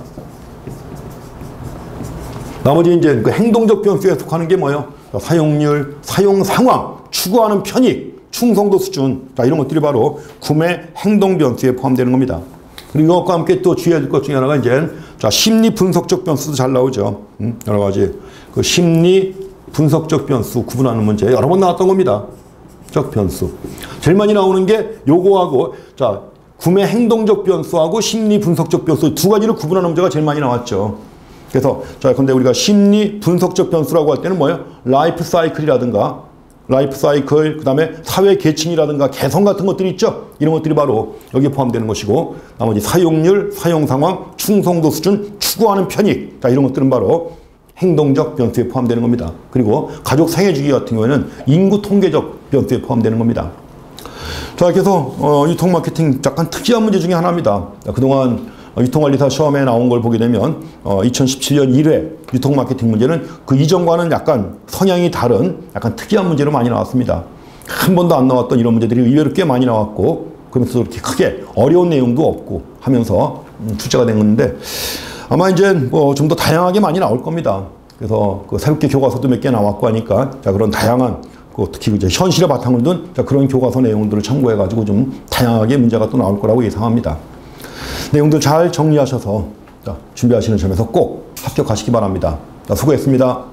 [SPEAKER 1] 나머지 이제 그 행동적 변수에 속하는 게 뭐예요? 사용률, 사용 상황, 추구하는 편익, 충성도 수준. 자, 이런 것들이 바로 구매 행동 변수에 포함되는 겁니다. 그리고 이것과 함께 또 주의해야 될 것 중에 하나가 이제 자, 심리 분석적 변수도 잘 나오죠. 여러 가지 그 심리 분석적 변수 구분하는 문제 여러 번 나왔던 겁니다. 적 변수. 제일 많이 나오는 게 요거하고 자, 구매 행동적 변수하고 심리 분석적 변수 두 가지를 구분하는 문제가 제일 많이 나왔죠. 그래서 자, 근데 우리가 심리 분석적 변수라고 할 때는 뭐예요? 라이프 사이클이라든가 라이프 사이클, 그 다음에 사회 계층이라든가 개성 같은 것들이 있죠. 이런 것들이 바로 여기에 포함되는 것이고 나머지 사용률, 사용 상황, 충성도 수준, 추구하는 편익. 자, 이런 것들은 바로 행동적 변수에 포함되는 겁니다. 그리고 가족 생애 주기 같은 경우에는 인구 통계적 변수에 포함되는 겁니다. 자, 이렇게 해서 유통 마케팅 약간 특이한 문제 중에 하나입니다. 그동안 유통관리사 시험에 나온 걸 보게 되면 2017년 1회 유통 마케팅 문제는 그 이전과는 약간 성향이 다른 약간 특이한 문제로 많이 나왔습니다. 한 번도 안 나왔던 이런 문제들이 의외로 꽤 많이 나왔고 그러면서 그렇게 크게 어려운 내용도 없고 하면서 출제가 된 건데 아마 이제 뭐 좀 더 다양하게 많이 나올 겁니다. 그래서 그 새롭게 교과서도 몇 개 나왔고 하니까 자, 그런 다양한 특히 이제 현실의 바탕을 둔 자, 그런 교과서 내용들을 참고해가지고 좀 다양하게 문제가 또 나올 거라고 예상합니다. 내용들 잘 정리하셔서 자, 준비하시는 점에서 꼭 합격하시기 바랍니다. 자, 수고했습니다.